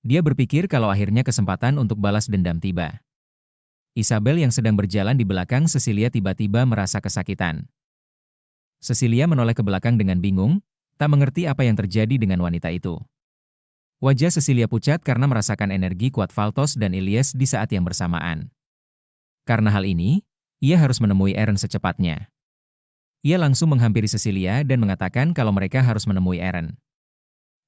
Dia berpikir kalau akhirnya kesempatan untuk balas dendam tiba. Isabel yang sedang berjalan di belakang Cecilia tiba-tiba merasa kesakitan. Cecilia menoleh ke belakang dengan bingung, tak mengerti apa yang terjadi dengan wanita itu. Wajah Cecilia pucat karena merasakan energi kuat Valtos dan Ilyes di saat yang bersamaan. Karena hal ini, ia harus menemui Eren secepatnya. Ia langsung menghampiri Cecilia dan mengatakan kalau mereka harus menemui Eren.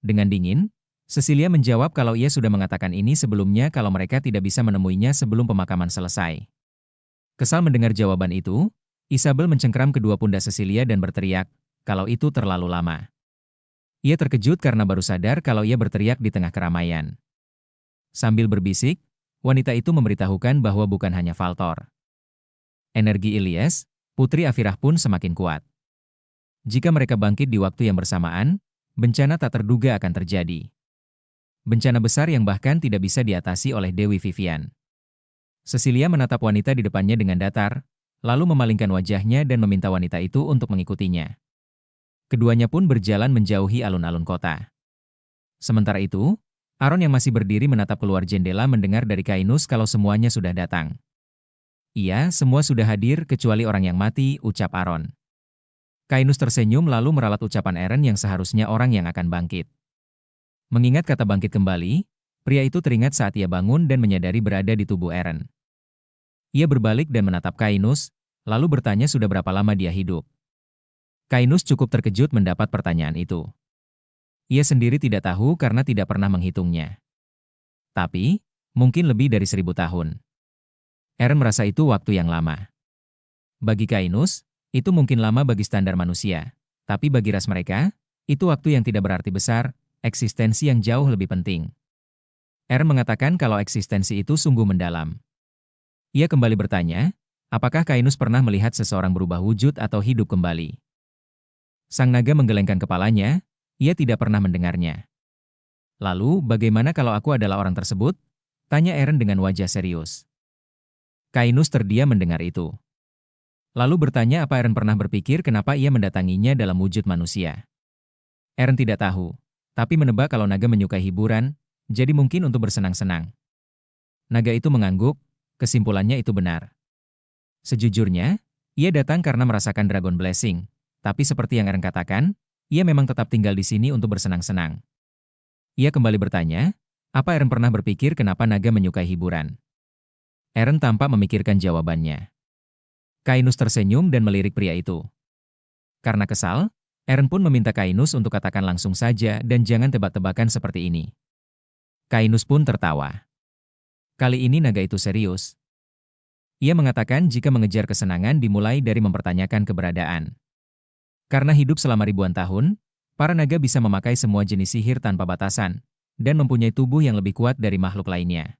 Dengan dingin, Cecilia menjawab kalau ia sudah mengatakan ini sebelumnya kalau mereka tidak bisa menemuinya sebelum pemakaman selesai. Kesal mendengar jawaban itu, Isabel mencengkeram kedua pundak Cecilia dan berteriak, kalau itu terlalu lama. Ia terkejut karena baru sadar kalau ia berteriak di tengah keramaian. Sambil berbisik, wanita itu memberitahukan bahwa bukan hanya Valtor. Energi Ilyes, Putri Afirah pun semakin kuat. Jika mereka bangkit di waktu yang bersamaan, bencana tak terduga akan terjadi. Bencana besar yang bahkan tidak bisa diatasi oleh Dewi Vivian. Cecilia menatap wanita di depannya dengan datar, lalu memalingkan wajahnya dan meminta wanita itu untuk mengikutinya. Keduanya pun berjalan menjauhi alun-alun kota. Sementara itu, Aron yang masih berdiri menatap keluar jendela mendengar dari Kainus kalau semuanya sudah datang. Iya, semua sudah hadir kecuali orang yang mati, ucap Aron. Kainus tersenyum lalu meralat ucapan Eren yang seharusnya orang yang akan bangkit. Mengingat kata bangkit kembali, pria itu teringat saat ia bangun dan menyadari berada di tubuh Eren. Ia berbalik dan menatap Kainus, lalu bertanya sudah berapa lama dia hidup. Kainus cukup terkejut mendapat pertanyaan itu. Ia sendiri tidak tahu karena tidak pernah menghitungnya. Tapi, mungkin lebih dari 1000 tahun. Eren merasa itu waktu yang lama. Bagi Kainus, itu mungkin lama bagi standar manusia. Tapi bagi ras mereka, itu waktu yang tidak berarti besar, eksistensi yang jauh lebih penting. Eren mengatakan kalau eksistensi itu sungguh mendalam. Ia kembali bertanya, apakah Kainus pernah melihat seseorang berubah wujud atau hidup kembali? Sang naga menggelengkan kepalanya, ia tidak pernah mendengarnya. Lalu, bagaimana kalau aku adalah orang tersebut? Tanya Eren dengan wajah serius. Kainus terdiam mendengar itu. Lalu bertanya apa Eren pernah berpikir kenapa ia mendatanginya dalam wujud manusia. Eren tidak tahu, tapi menebak kalau naga menyukai hiburan, jadi mungkin untuk bersenang-senang. Naga itu mengangguk, kesimpulannya itu benar. Sejujurnya, ia datang karena merasakan Dragon Blessing, tapi seperti yang Eren katakan, ia memang tetap tinggal di sini untuk bersenang-senang. Ia kembali bertanya, apa Eren pernah berpikir kenapa naga menyukai hiburan? Eren tampak memikirkan jawabannya. Kainus tersenyum dan melirik pria itu. Karena kesal, Eren pun meminta Kainus untuk katakan langsung saja dan jangan tebak-tebakan seperti ini. Kainus pun tertawa. Kali ini naga itu serius. Ia mengatakan jika mengejar kesenangan dimulai dari mempertanyakan keberadaan. Karena hidup selama ribuan tahun, para naga bisa memakai semua jenis sihir tanpa batasan, dan mempunyai tubuh yang lebih kuat dari makhluk lainnya.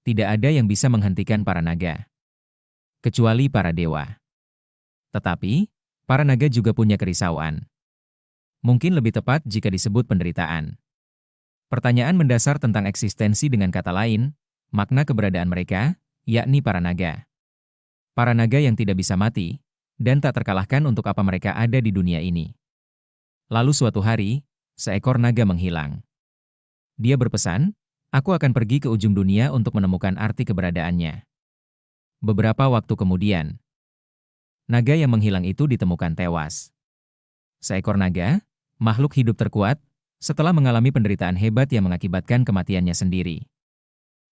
Tidak ada yang bisa menghentikan para naga. Kecuali para dewa. Tetapi, para naga juga punya kerisauan. Mungkin lebih tepat jika disebut penderitaan. Pertanyaan mendasar tentang eksistensi dengan kata lain, makna keberadaan mereka, yakni para naga. Para naga yang tidak bisa mati, dan tak terkalahkan untuk apa mereka ada di dunia ini. Lalu suatu hari, seekor naga menghilang. Dia berpesan, aku akan pergi ke ujung dunia untuk menemukan arti keberadaannya. Beberapa waktu kemudian, naga yang menghilang itu ditemukan tewas. Seekor naga, makhluk hidup terkuat, setelah mengalami penderitaan hebat yang mengakibatkan kematiannya sendiri.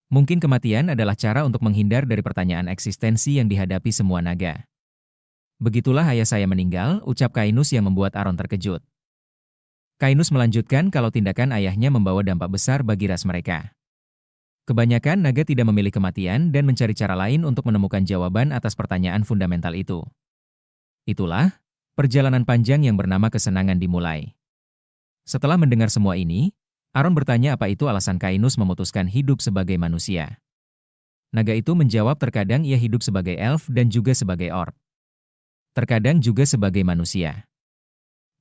Mungkin kematian adalah cara untuk menghindar dari pertanyaan eksistensi yang dihadapi semua naga. Begitulah ayah saya meninggal, ucap Kainus yang membuat Aron terkejut. Kainus melanjutkan kalau tindakan ayahnya membawa dampak besar bagi ras mereka. Kebanyakan naga tidak memilih kematian dan mencari cara lain untuk menemukan jawaban atas pertanyaan fundamental itu. Itulah, perjalanan panjang yang bernama kesenangan dimulai. Setelah mendengar semua ini, Aron bertanya apa itu alasan Kainus memutuskan hidup sebagai manusia. Naga itu menjawab terkadang ia hidup sebagai elf dan juga sebagai orc. Terkadang juga sebagai manusia.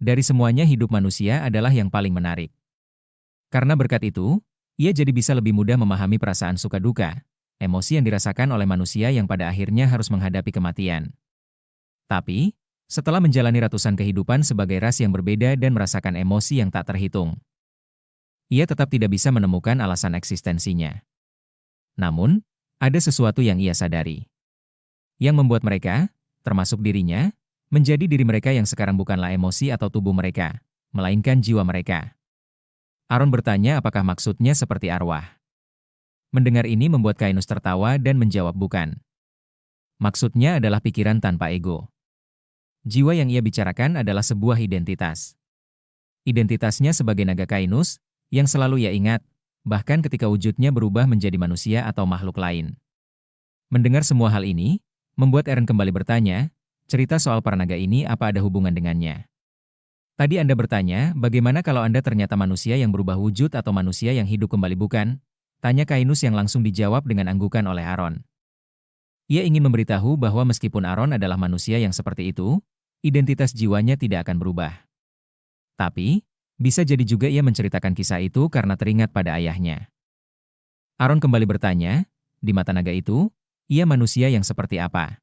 Dari semuanya hidup manusia adalah yang paling menarik. Karena berkat itu, ia jadi bisa lebih mudah memahami perasaan suka duka, emosi yang dirasakan oleh manusia yang pada akhirnya harus menghadapi kematian. Tapi, setelah menjalani ratusan kehidupan sebagai ras yang berbeda dan merasakan emosi yang tak terhitung, Ia tetap tidak bisa menemukan alasan eksistensinya. Namun, ada sesuatu yang ia sadari. Yang membuat mereka, termasuk dirinya, menjadi diri mereka yang sekarang bukanlah emosi atau tubuh mereka, melainkan jiwa mereka. Aaron bertanya apakah maksudnya seperti arwah. Mendengar ini membuat Kainus tertawa dan menjawab bukan. Maksudnya adalah pikiran tanpa ego. Jiwa yang ia bicarakan adalah sebuah identitas. Identitasnya sebagai naga Kainus, yang selalu ia ingat, bahkan ketika wujudnya berubah menjadi manusia atau makhluk lain. Mendengar semua hal ini, membuat Eren kembali bertanya, cerita soal para naga ini apa ada hubungan dengannya? Tadi Anda bertanya, bagaimana kalau Anda ternyata manusia yang berubah wujud atau manusia yang hidup kembali bukan? Tanya Kainus yang langsung dijawab dengan anggukan oleh Aaron. Ia ingin memberitahu bahwa meskipun Aaron adalah manusia yang seperti itu, identitas jiwanya tidak akan berubah. Tapi, bisa jadi juga ia menceritakan kisah itu karena teringat pada ayahnya. Aaron kembali bertanya, di mata naga itu, ia manusia yang seperti apa?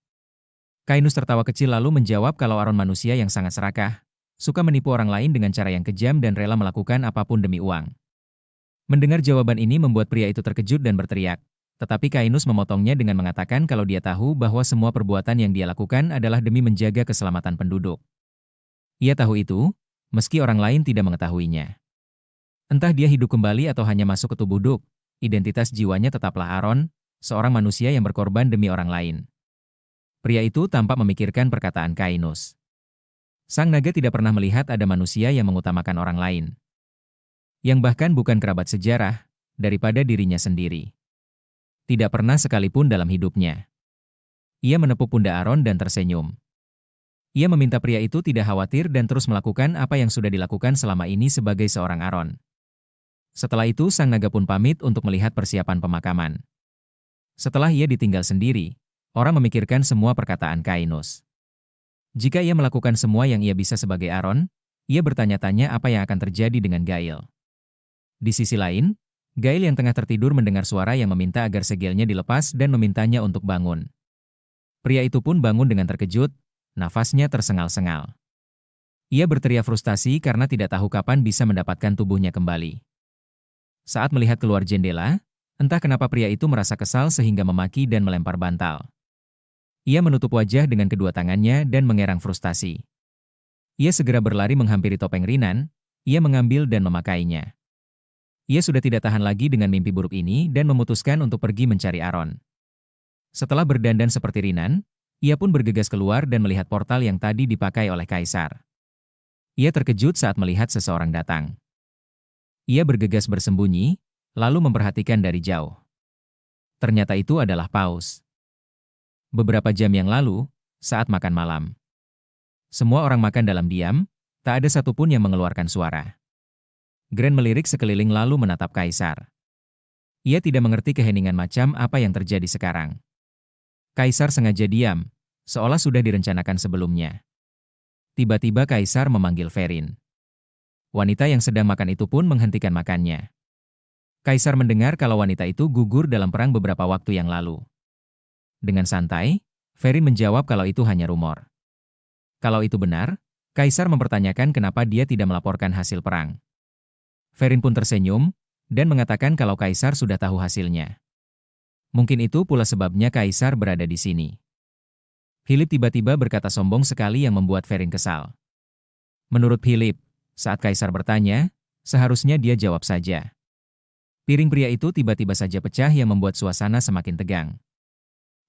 Kainus tertawa kecil lalu menjawab kalau Aaron manusia yang sangat serakah, suka menipu orang lain dengan cara yang kejam dan rela melakukan apapun demi uang. Mendengar jawaban ini membuat pria itu terkejut dan berteriak, tetapi Kainus memotongnya dengan mengatakan kalau dia tahu bahwa semua perbuatan yang dia lakukan adalah demi menjaga keselamatan penduduk. Ia tahu itu, meski orang lain tidak mengetahuinya. Entah dia hidup kembali atau hanya masuk ke tubuh Duk, identitas jiwanya tetaplah Aaron, seorang manusia yang berkorban demi orang lain. Pria itu tampak memikirkan perkataan Kainus. Sang naga tidak pernah melihat ada manusia yang mengutamakan orang lain. Yang bahkan bukan kerabat sejarah, daripada dirinya sendiri. Tidak pernah sekalipun dalam hidupnya. Ia menepuk pundak Aaron dan tersenyum. Ia meminta pria itu tidak khawatir dan terus melakukan apa yang sudah dilakukan selama ini sebagai seorang Aaron. Setelah itu sang naga pun pamit untuk melihat persiapan pemakaman. Setelah ia ditinggal sendiri, orang memikirkan semua perkataan Kainus. Jika ia melakukan semua yang ia bisa sebagai Aaron, ia bertanya-tanya apa yang akan terjadi dengan Gail. Di sisi lain, Gail yang tengah tertidur mendengar suara yang meminta agar segelnya dilepas dan memintanya untuk bangun. Pria itu pun bangun dengan terkejut, nafasnya tersengal-sengal. Ia berteriak frustasi karena tidak tahu kapan bisa mendapatkan tubuhnya kembali. Saat melihat keluar jendela, entah kenapa pria itu merasa kesal sehingga memaki dan melempar bantal. Ia menutup wajah dengan kedua tangannya dan mengerang frustasi. Ia segera berlari menghampiri topeng Rinan, ia mengambil dan memakainya. Ia sudah tidak tahan lagi dengan mimpi buruk ini dan memutuskan untuk pergi mencari Aaron. Setelah berdandan seperti Rinan, ia pun bergegas keluar dan melihat portal yang tadi dipakai oleh Kaisar. Ia terkejut saat melihat seseorang datang. Ia bergegas bersembunyi, lalu memperhatikan dari jauh. Ternyata itu adalah Paus. Beberapa jam yang lalu, saat makan malam. Semua orang makan dalam diam, tak ada satupun yang mengeluarkan suara. Grand melirik sekeliling lalu menatap Kaisar. Ia tidak mengerti keheningan macam apa yang terjadi sekarang. Kaisar sengaja diam, seolah sudah direncanakan sebelumnya. Tiba-tiba Kaisar memanggil Verin. Wanita yang sedang makan itu pun menghentikan makannya. Kaisar mendengar kalau wanita itu gugur dalam perang beberapa waktu yang lalu. Dengan santai, Verin menjawab kalau itu hanya rumor. Kalau itu benar, Kaisar mempertanyakan kenapa dia tidak melaporkan hasil perang. Verin pun tersenyum, dan mengatakan kalau Kaisar sudah tahu hasilnya. Mungkin itu pula sebabnya Kaisar berada di sini. Philip tiba-tiba berkata sombong sekali yang membuat Verin kesal. Menurut Philip, saat Kaisar bertanya, seharusnya dia jawab saja. Piring pria itu tiba-tiba saja pecah yang membuat suasana semakin tegang.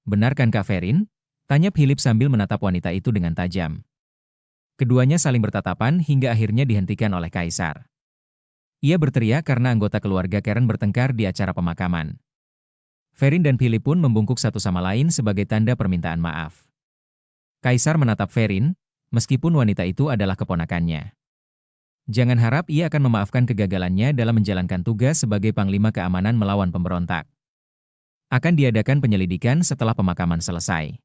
Benarkan Kak Verin? Tanya Philip sambil menatap wanita itu dengan tajam. Keduanya saling bertatapan hingga akhirnya dihentikan oleh Kaisar. Ia berteriak karena anggota keluarga Karen bertengkar di acara pemakaman. Verin dan Philip pun membungkuk satu sama lain sebagai tanda permintaan maaf. Kaisar menatap Verin, meskipun wanita itu adalah keponakannya. Jangan harap ia akan memaafkan kegagalannya dalam menjalankan tugas sebagai Panglima Keamanan melawan pemberontak. Akan diadakan penyelidikan setelah pemakaman selesai.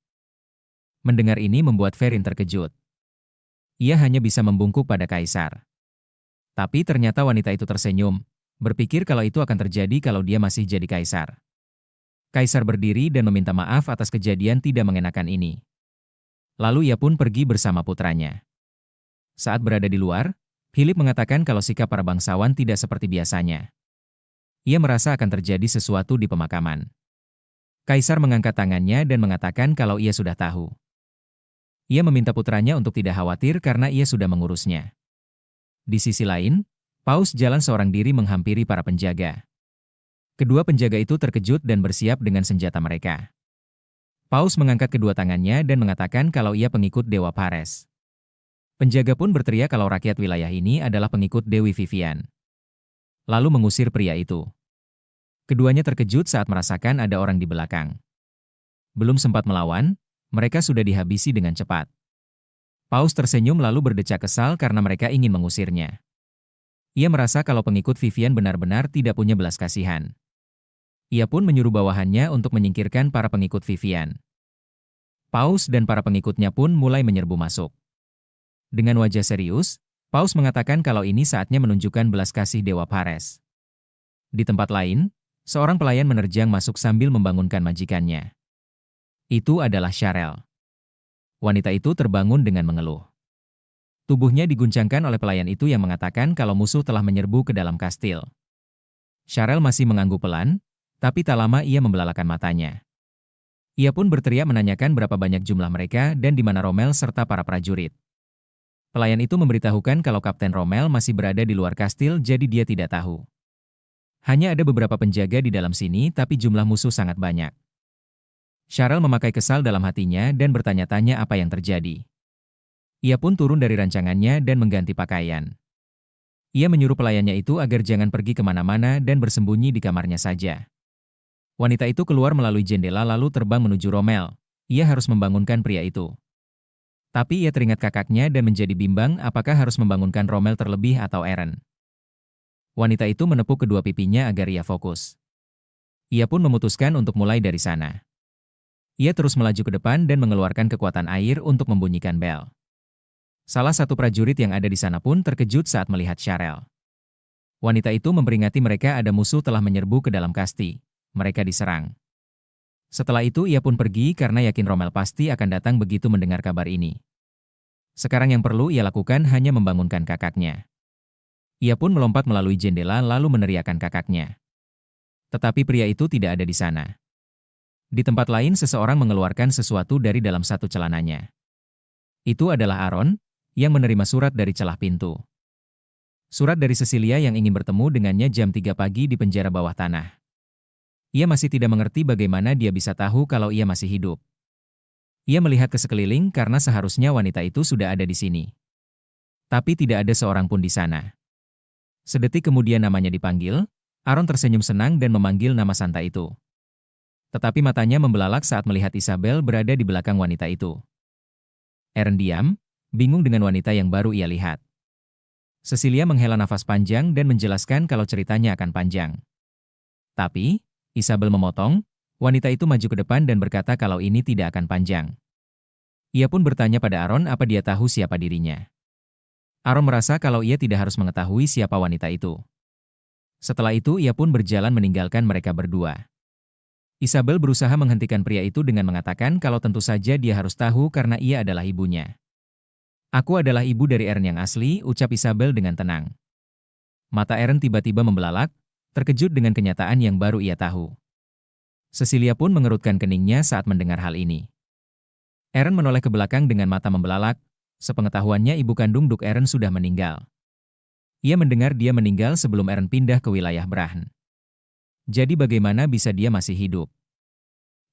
Mendengar ini membuat Verin terkejut. Ia hanya bisa membungkuk pada Kaisar. Tapi ternyata wanita itu tersenyum, berpikir kalau itu akan terjadi kalau dia masih jadi Kaisar. Kaisar berdiri dan meminta maaf atas kejadian tidak mengenakan ini. Lalu ia pun pergi bersama putranya. Saat berada di luar, Philip mengatakan kalau sikap para bangsawan tidak seperti biasanya. Ia merasa akan terjadi sesuatu di pemakaman. Kaisar mengangkat tangannya dan mengatakan kalau ia sudah tahu. Ia meminta putranya untuk tidak khawatir karena ia sudah mengurusnya. Di sisi lain, Paus jalan seorang diri menghampiri para penjaga. Kedua penjaga itu terkejut dan bersiap dengan senjata mereka. Paus mengangkat kedua tangannya dan mengatakan kalau ia pengikut Dewa Pares. Penjaga pun berteriak kalau rakyat wilayah ini adalah pengikut Dewi Vivian. Lalu mengusir pria itu. Keduanya terkejut saat merasakan ada orang di belakang. Belum sempat melawan, mereka sudah dihabisi dengan cepat. Paus tersenyum lalu berdecak kesal karena mereka ingin mengusirnya. Ia merasa kalau pengikut Vivian benar-benar tidak punya belas kasihan. Ia pun menyuruh bawahannya untuk menyingkirkan para pengikut Vivian. Paus dan para pengikutnya pun mulai menyerbu masuk. Dengan wajah serius, Paus mengatakan kalau ini saatnya menunjukkan belas kasih Dewa Pares. Di tempat lain, seorang pelayan menerjang masuk sambil membangunkan majikannya. Itu adalah Charel. Wanita itu terbangun dengan mengeluh. Tubuhnya diguncangkan oleh pelayan itu yang mengatakan kalau musuh telah menyerbu ke dalam kastil. Charel masih mengangguk pelan, tapi tak lama ia membelalakan matanya. Ia pun berteriak menanyakan berapa banyak jumlah mereka dan di mana Rommel serta para prajurit. Pelayan itu memberitahukan kalau Kapten Rommel masih berada di luar kastil jadi dia tidak tahu. Hanya ada beberapa penjaga di dalam sini tapi jumlah musuh sangat banyak. Charel memakai kesal dalam hatinya dan bertanya-tanya apa yang terjadi. Ia pun turun dari rancangannya dan mengganti pakaian. Ia menyuruh pelayannya itu agar jangan pergi kemana-mana dan bersembunyi di kamarnya saja. Wanita itu keluar melalui jendela lalu terbang menuju Rommel. Ia harus membangunkan pria itu. Tapi ia teringat kakaknya dan menjadi bimbang apakah harus membangunkan Rommel terlebih atau Eren. Wanita itu menepuk kedua pipinya agar ia fokus. Ia pun memutuskan untuk mulai dari sana. Ia terus melaju ke depan dan mengeluarkan kekuatan air untuk membunyikan bel. Salah satu prajurit yang ada di sana pun terkejut saat melihat Charel. Wanita itu memperingati mereka ada musuh telah menyerbu ke dalam kasti. Mereka diserang. Setelah itu ia pun pergi karena yakin Rommel pasti akan datang begitu mendengar kabar ini. Sekarang yang perlu ia lakukan hanya membangunkan kakaknya. Ia pun melompat melalui jendela lalu meneriakkan kakaknya. Tetapi pria itu tidak ada di sana. Di tempat lain seseorang mengeluarkan sesuatu dari dalam satu celananya. Itu adalah Aaron, yang menerima surat dari celah pintu. Surat dari Cecilia yang ingin bertemu dengannya jam 3 pagi di penjara bawah tanah. Ia masih tidak mengerti bagaimana dia bisa tahu kalau ia masih hidup. Ia melihat ke sekeliling karena seharusnya wanita itu sudah ada di sini. Tapi tidak ada seorang pun di sana. Sedetik kemudian namanya dipanggil, Aaron tersenyum senang dan memanggil nama Santa itu. Tetapi matanya membelalak saat melihat Isabel berada di belakang wanita itu. Aaron diam, bingung dengan wanita yang baru ia lihat. Cecilia menghela nafas panjang dan menjelaskan kalau ceritanya akan panjang. Tapi, Isabel memotong, wanita itu maju ke depan dan berkata kalau ini tidak akan panjang. Ia pun bertanya pada Aaron apa dia tahu siapa dirinya. Aaron merasa kalau ia tidak harus mengetahui siapa wanita itu. Setelah itu ia pun berjalan meninggalkan mereka berdua. Isabel berusaha menghentikan pria itu dengan mengatakan kalau tentu saja dia harus tahu karena ia adalah ibunya. Aku adalah ibu dari Eren yang asli, ucap Isabel dengan tenang. Mata Eren tiba-tiba membelalak, terkejut dengan kenyataan yang baru ia tahu. Cecilia pun mengerutkan keningnya saat mendengar hal ini. Eren menoleh ke belakang dengan mata membelalak, sepengetahuannya ibu kandung Duk Eren sudah meninggal. Ia mendengar dia meninggal sebelum Eren pindah ke wilayah Brahm. Jadi bagaimana bisa dia masih hidup?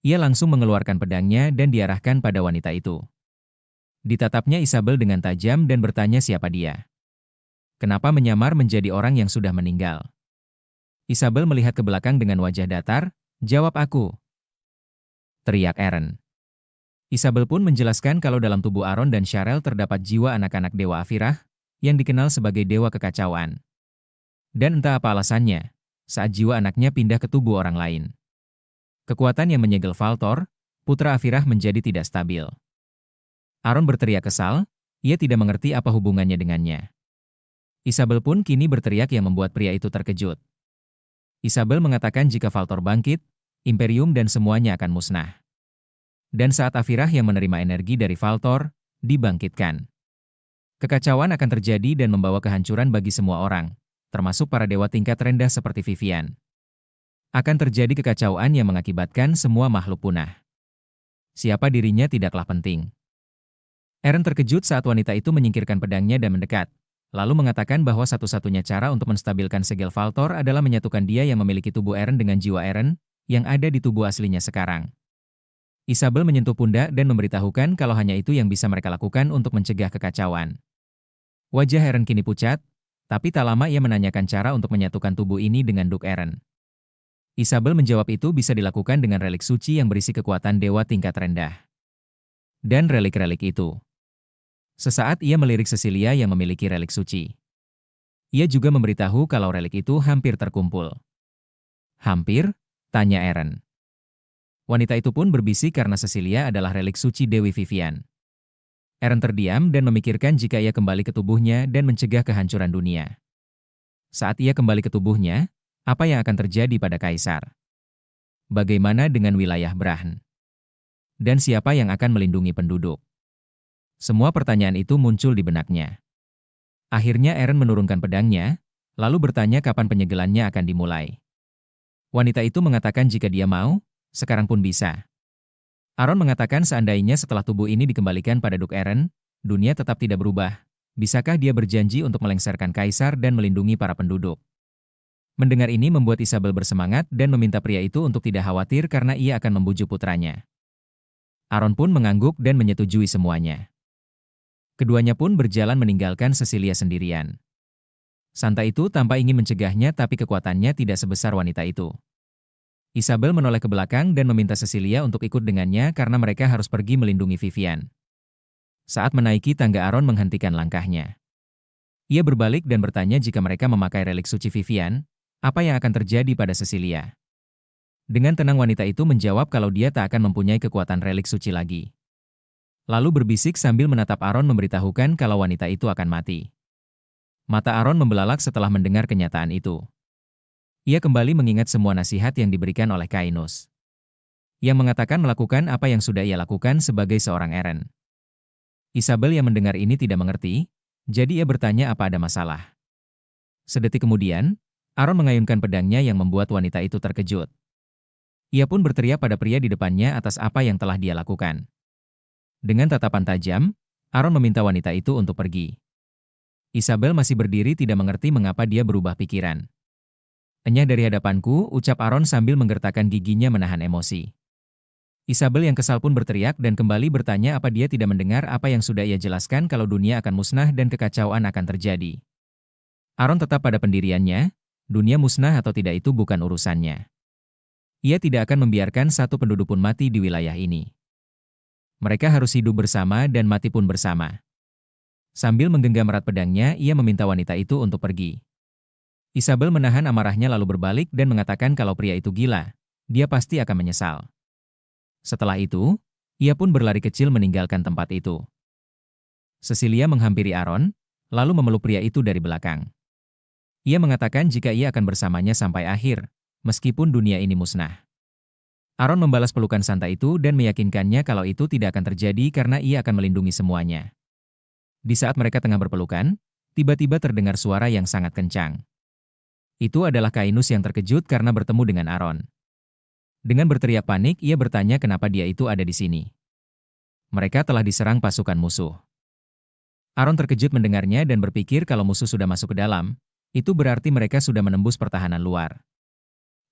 Ia langsung mengeluarkan pedangnya dan diarahkan pada wanita itu. Ditatapnya Isabel dengan tajam dan bertanya siapa dia. Kenapa menyamar menjadi orang yang sudah meninggal? Isabel melihat ke belakang dengan wajah datar, jawab aku. Teriak Eren. Isabel pun menjelaskan kalau dalam tubuh Aaron dan Charel terdapat jiwa anak-anak Dewa Afirah, yang dikenal sebagai Dewa Kekacauan. Dan entah apa alasannya, saat jiwa anaknya pindah ke tubuh orang lain. Kekuatan yang menyegel Valtor, putra Afirah menjadi tidak stabil. Aaron berteriak kesal, ia tidak mengerti apa hubungannya dengannya. Isabel pun kini berteriak yang membuat pria itu terkejut. Isabel mengatakan jika Valtor bangkit, Imperium dan semuanya akan musnah. Dan saat Afirah yang menerima energi dari Valtor, dibangkitkan. Kekacauan akan terjadi dan membawa kehancuran bagi semua orang, termasuk para dewa tingkat rendah seperti Vivian. Akan terjadi kekacauan yang mengakibatkan semua makhluk punah. Siapa dirinya tidaklah penting. Eren terkejut saat wanita itu menyingkirkan pedangnya dan mendekat, lalu mengatakan bahwa satu-satunya cara untuk menstabilkan segel Valtor adalah menyatukan dia yang memiliki tubuh Eren dengan jiwa Eren, yang ada di tubuh aslinya sekarang. Isabel menyentuh pundak dan memberitahukan kalau hanya itu yang bisa mereka lakukan untuk mencegah kekacauan. Wajah Eren kini pucat, tapi tak lama ia menanyakan cara untuk menyatukan tubuh ini dengan Duk Eren. Isabel menjawab itu bisa dilakukan dengan relik suci yang berisi kekuatan dewa tingkat rendah. Dan relik-relik itu. Sesaat ia melirik Cecilia yang memiliki relik suci. Ia juga memberitahu kalau relik itu hampir terkumpul. Hampir? Tanya Eren. Wanita itu pun berbisik karena Cecilia adalah relik suci Dewi Vivian. Eren terdiam dan memikirkan jika ia kembali ke tubuhnya dan mencegah kehancuran dunia. Saat ia kembali ke tubuhnya, apa yang akan terjadi pada Kaisar? Bagaimana dengan wilayah Brahn? Dan siapa yang akan melindungi penduduk? Semua pertanyaan itu muncul di benaknya. Akhirnya Eren menurunkan pedangnya, lalu bertanya kapan penyegelannya akan dimulai. Wanita itu mengatakan jika dia mau, sekarang pun bisa. Aron mengatakan seandainya setelah tubuh ini dikembalikan pada Duk Eren, dunia tetap tidak berubah. Bisakah dia berjanji untuk melengsarkan Kaisar dan melindungi para penduduk? Mendengar ini membuat Isabel bersemangat dan meminta pria itu untuk tidak khawatir karena ia akan membujuk putranya. Aron pun mengangguk dan menyetujui semuanya. Keduanya pun berjalan meninggalkan Cecilia sendirian. Santa itu tanpa ingin mencegahnya tapi kekuatannya tidak sebesar wanita itu. Isabel menoleh ke belakang dan meminta Cecilia untuk ikut dengannya karena mereka harus pergi melindungi Vivian. Saat menaiki tangga Aron menghentikan langkahnya. Ia berbalik dan bertanya jika mereka memakai relik suci Vivian, apa yang akan terjadi pada Cecilia. Dengan tenang wanita itu menjawab kalau dia tak akan mempunyai kekuatan relik suci lagi. Lalu berbisik sambil menatap Aron memberitahukan kalau wanita itu akan mati. Mata Aron membelalak setelah mendengar kenyataan itu. Ia kembali mengingat semua nasihat yang diberikan oleh Kainus. Yang mengatakan melakukan apa yang sudah ia lakukan sebagai seorang Eren. Isabel yang mendengar ini tidak mengerti, jadi ia bertanya apa ada masalah. Sedetik kemudian, Aron mengayunkan pedangnya yang membuat wanita itu terkejut. Ia pun berteriak pada pria di depannya atas apa yang telah dia lakukan. Dengan tatapan tajam, Aron meminta wanita itu untuk pergi. Isabel masih berdiri tidak mengerti mengapa dia berubah pikiran. Enyah dari hadapanku, ucap Aron sambil menggertakkan giginya menahan emosi. Isabel yang kesal pun berteriak dan kembali bertanya apa dia tidak mendengar apa yang sudah ia jelaskan kalau dunia akan musnah dan kekacauan akan terjadi. Aron tetap pada pendiriannya, dunia musnah atau tidak itu bukan urusannya. Ia tidak akan membiarkan satu penduduk pun mati di wilayah ini. Mereka harus hidup bersama dan mati pun bersama. Sambil menggenggam erat pedangnya, ia meminta wanita itu untuk pergi. Isabel menahan amarahnya lalu berbalik dan mengatakan kalau pria itu gila, dia pasti akan menyesal. Setelah itu, ia pun berlari kecil meninggalkan tempat itu. Cecilia menghampiri Aron, lalu memeluk pria itu dari belakang. Ia mengatakan jika ia akan bersamanya sampai akhir, meskipun dunia ini musnah. Aron membalas pelukan Santa itu dan meyakinkannya kalau itu tidak akan terjadi karena ia akan melindungi semuanya. Di saat mereka tengah berpelukan, tiba-tiba terdengar suara yang sangat kencang. Itu adalah Kainus yang terkejut karena bertemu dengan Aron. Dengan berteriak panik, ia bertanya kenapa dia itu ada di sini. Mereka telah diserang pasukan musuh. Aron terkejut mendengarnya dan berpikir kalau musuh sudah masuk ke dalam, itu berarti mereka sudah menembus pertahanan luar.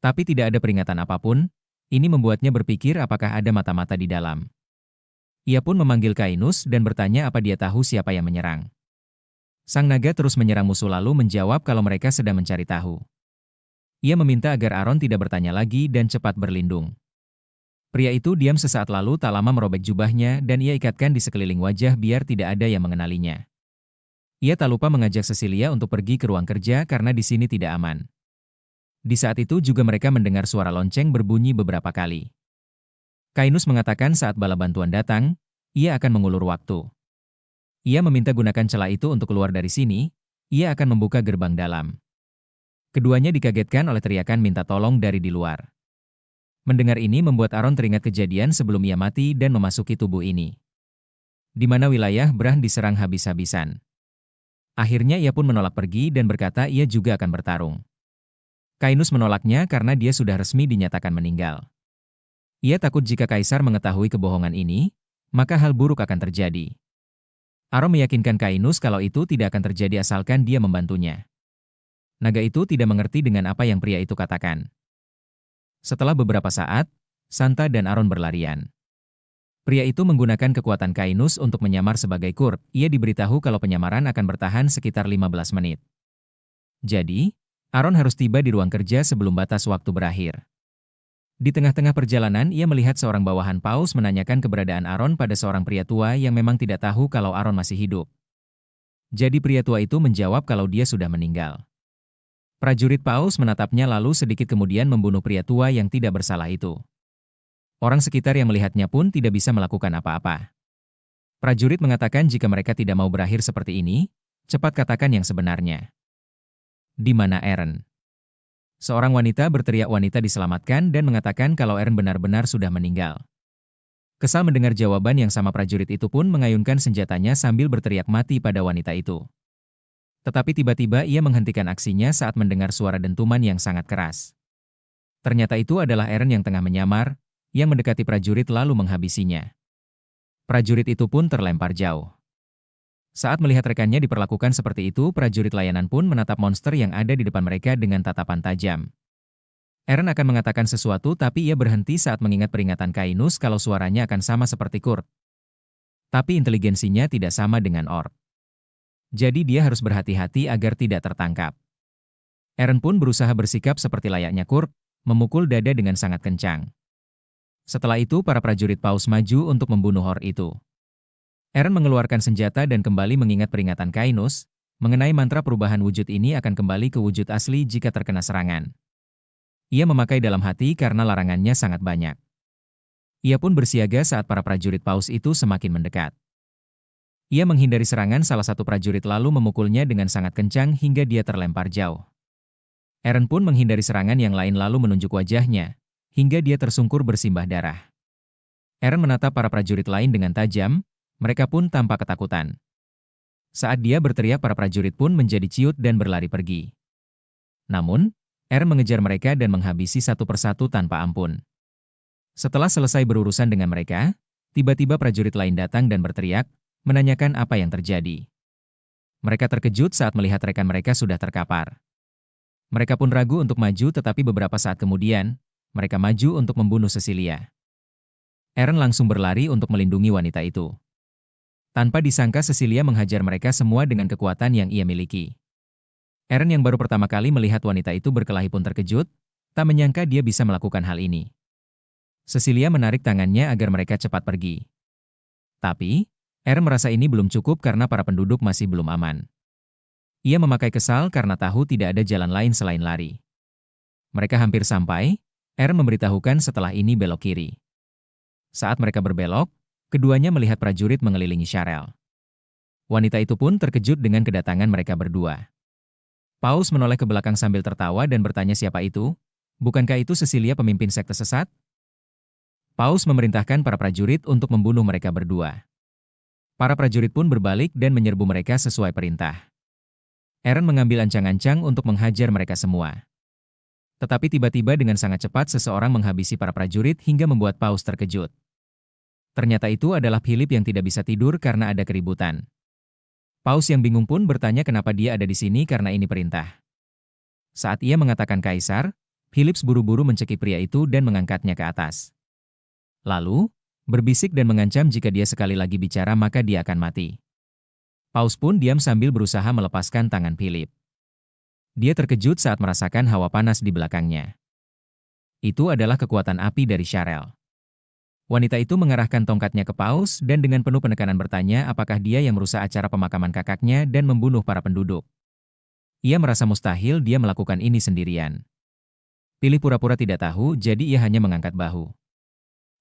Tapi tidak ada peringatan apapun. Ini membuatnya berpikir apakah ada mata-mata di dalam. Ia pun memanggil Kainus dan bertanya apa dia tahu siapa yang menyerang. Sang naga terus menyerang musuh lalu menjawab kalau mereka sedang mencari tahu. Ia meminta agar Aron tidak bertanya lagi dan cepat berlindung. Pria itu diam sesaat lalu tak lama merobek jubahnya dan ia ikatkan di sekeliling wajah biar tidak ada yang mengenalinya. Ia tak lupa mengajak Cecilia untuk pergi ke ruang kerja karena di sini tidak aman. Di saat itu juga mereka mendengar suara lonceng berbunyi beberapa kali. Kainus mengatakan saat bala bantuan datang, ia akan mengulur waktu. Ia meminta gunakan celah itu untuk keluar dari sini, ia akan membuka gerbang dalam. Keduanya dikagetkan oleh teriakan minta tolong dari di luar. Mendengar ini membuat Aron teringat kejadian sebelum ia mati dan memasuki tubuh ini. Di mana wilayah Brahn diserang habis-habisan. Akhirnya ia pun menolak pergi dan berkata ia juga akan bertarung. Kainus menolaknya karena dia sudah resmi dinyatakan meninggal. Ia takut jika Kaisar mengetahui kebohongan ini, maka hal buruk akan terjadi. Aron meyakinkan Kainus kalau itu tidak akan terjadi asalkan dia membantunya. Naga itu tidak mengerti dengan apa yang pria itu katakan. Setelah beberapa saat, Santa dan Aron berlarian. Pria itu menggunakan kekuatan Kainus untuk menyamar sebagai Kurt. Ia diberitahu kalau penyamaran akan bertahan sekitar 15 menit. Jadi, Aron harus tiba di ruang kerja sebelum batas waktu berakhir. Di tengah-tengah perjalanan, ia melihat seorang bawahan paus menanyakan keberadaan Aron pada seorang pria tua yang memang tidak tahu kalau Aron masih hidup. Jadi pria tua itu menjawab kalau dia sudah meninggal. Prajurit paus menatapnya lalu sedikit kemudian membunuh pria tua yang tidak bersalah itu. Orang sekitar yang melihatnya pun tidak bisa melakukan apa-apa. Prajurit mengatakan jika mereka tidak mau berakhir seperti ini, cepat katakan yang sebenarnya. Di mana Eren? Seorang wanita berteriak wanita diselamatkan dan mengatakan kalau Eren benar-benar sudah meninggal. Kesal mendengar jawaban yang sama prajurit itu pun mengayunkan senjatanya sambil berteriak mati pada wanita itu. Tetapi tiba-tiba ia menghentikan aksinya saat mendengar suara dentuman yang sangat keras. Ternyata itu adalah Eren yang tengah menyamar, yang mendekati prajurit lalu menghabisinya. Prajurit itu pun terlempar jauh. Saat melihat rekannya diperlakukan seperti itu, prajurit layanan pun menatap monster yang ada di depan mereka dengan tatapan tajam. Eren akan mengatakan sesuatu tapi ia berhenti saat mengingat peringatan Kainus kalau suaranya akan sama seperti Kurt. Tapi inteligensinya tidak sama dengan orc. Jadi dia harus berhati-hati agar tidak tertangkap. Eren pun berusaha bersikap seperti layaknya Kurt, memukul dada dengan sangat kencang. Setelah itu para prajurit paus maju untuk membunuh orc itu. Eren mengeluarkan senjata dan kembali mengingat peringatan Kainus, mengenai mantra perubahan wujud ini akan kembali ke wujud asli jika terkena serangan. Ia memakai dalam hati karena larangannya sangat banyak. Ia pun bersiaga saat para prajurit paus itu semakin mendekat. Ia menghindari serangan salah satu prajurit lalu memukulnya dengan sangat kencang hingga dia terlempar jauh. Eren pun menghindari serangan yang lain lalu menunjuk wajahnya, hingga dia tersungkur bersimbah darah. Eren menatap para prajurit lain dengan tajam, mereka pun tampak ketakutan. Saat dia berteriak para prajurit pun menjadi ciut dan berlari pergi. Namun, Eren mengejar mereka dan menghabisi satu persatu tanpa ampun. Setelah selesai berurusan dengan mereka, tiba-tiba prajurit lain datang dan berteriak, menanyakan apa yang terjadi. Mereka terkejut saat melihat rekan mereka sudah terkapar. Mereka pun ragu untuk maju tetapi beberapa saat kemudian, mereka maju untuk membunuh Cecilia. Eren langsung berlari untuk melindungi wanita itu. Tanpa disangka Cecilia menghajar mereka semua dengan kekuatan yang ia miliki. Eren yang baru pertama kali melihat wanita itu berkelahi pun terkejut, tak menyangka dia bisa melakukan hal ini. Cecilia menarik tangannya agar mereka cepat pergi. Tapi, Eren merasa ini belum cukup karena para penduduk masih belum aman. Ia memakai kesal karena tahu tidak ada jalan lain selain lari. Mereka hampir sampai, Eren memberitahukan setelah ini belok kiri. Saat mereka berbelok, keduanya melihat prajurit mengelilingi Sharel. Wanita itu pun terkejut dengan kedatangan mereka berdua. Paus menoleh ke belakang sambil tertawa dan bertanya siapa itu? Bukankah itu Cecilia pemimpin sekte sesat? Paus memerintahkan para prajurit untuk membunuh mereka berdua. Para prajurit pun berbalik dan menyerbu mereka sesuai perintah. Eren mengambil ancang-ancang untuk menghajar mereka semua. Tetapi tiba-tiba dengan sangat cepat seseorang menghabisi para prajurit hingga membuat Paus terkejut. Ternyata itu adalah Philip yang tidak bisa tidur karena ada keributan. Paus yang bingung pun bertanya kenapa dia ada di sini karena ini perintah. Saat ia mengatakan Kaisar, Philip buru-buru mencekik pria itu dan mengangkatnya ke atas. Lalu, berbisik dan mengancam jika dia sekali lagi bicara maka dia akan mati. Paus pun diam sambil berusaha melepaskan tangan Philip. Dia terkejut saat merasakan hawa panas di belakangnya. Itu adalah kekuatan api dari Sharel. Wanita itu mengarahkan tongkatnya ke Paus dan dengan penuh penekanan bertanya apakah dia yang merusak acara pemakaman kakaknya dan membunuh para penduduk. Ia merasa mustahil dia melakukan ini sendirian. Pilih pura-pura tidak tahu, jadi ia hanya mengangkat bahu.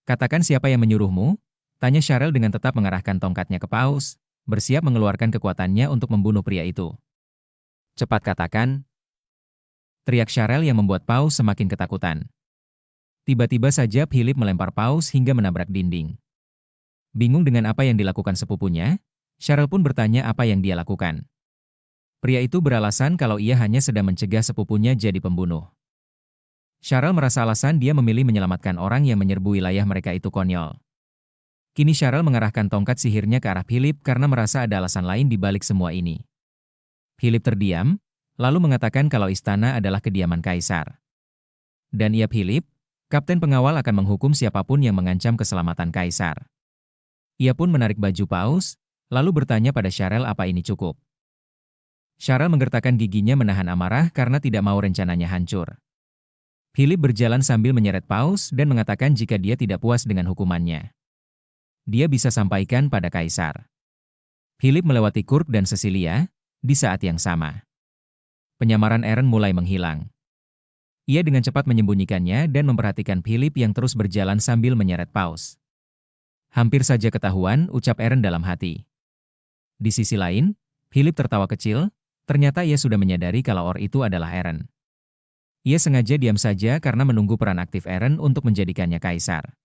Katakan siapa yang menyuruhmu? Tanya Sharel dengan tetap mengarahkan tongkatnya ke Paus, bersiap mengeluarkan kekuatannya untuk membunuh pria itu. Cepat katakan. Teriak Sharel yang membuat Paus semakin ketakutan. Tiba-tiba saja Philip melempar Paus hingga menabrak dinding. Bingung dengan apa yang dilakukan sepupunya, Sharel pun bertanya apa yang dia lakukan. Pria itu beralasan kalau ia hanya sedang mencegah sepupunya jadi pembunuh. Cheryl merasa alasan dia memilih menyelamatkan orang yang menyerbu wilayah mereka itu konyol. Kini Cheryl mengarahkan tongkat sihirnya ke arah Philip karena merasa ada alasan lain di balik semua ini. Philip terdiam, lalu mengatakan kalau istana adalah kediaman kaisar. Dan ia Philip, kapten pengawal akan menghukum siapapun yang mengancam keselamatan kaisar. Ia pun menarik baju paus, lalu bertanya pada Cheryl apa ini cukup. Cheryl menggertakkan giginya menahan amarah karena tidak mau rencananya hancur. Philip berjalan sambil menyeret paus dan mengatakan jika dia tidak puas dengan hukumannya, dia bisa sampaikan pada kaisar. Philip melewati Kirk dan Cecilia di saat yang sama. Penyamaran Aaron mulai menghilang. Ia dengan cepat menyembunyikannya dan memperhatikan Philip yang terus berjalan sambil menyeret paus. Hampir saja ketahuan, ucap Aaron dalam hati. Di sisi lain, Philip tertawa kecil, ternyata ia sudah menyadari kalau Or itu adalah Aaron. Ia sengaja diam saja karena menunggu peran aktif Aaron untuk menjadikannya kaisar.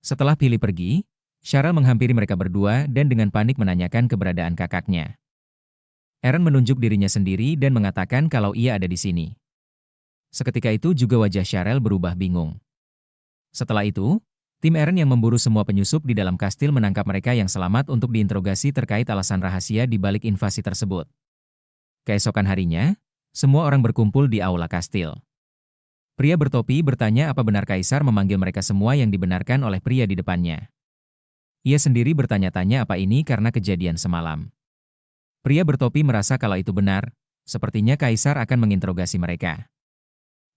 Setelah Philip pergi, Cheryl menghampiri mereka berdua dan dengan panik menanyakan keberadaan kakaknya. Aaron menunjuk dirinya sendiri dan mengatakan kalau ia ada di sini. Seketika itu juga wajah Cheryl berubah bingung. Setelah itu, tim Aaron yang memburu semua penyusup di dalam kastil menangkap mereka yang selamat untuk diinterogasi terkait alasan rahasia di balik invasi tersebut. Keesokan harinya, semua orang berkumpul di aula kastil. Pria bertopi bertanya apa benar kaisar memanggil mereka semua yang dibenarkan oleh pria di depannya. Ia sendiri bertanya-tanya apa ini karena kejadian semalam. Pria bertopi merasa kalau itu benar, sepertinya kaisar akan menginterogasi mereka.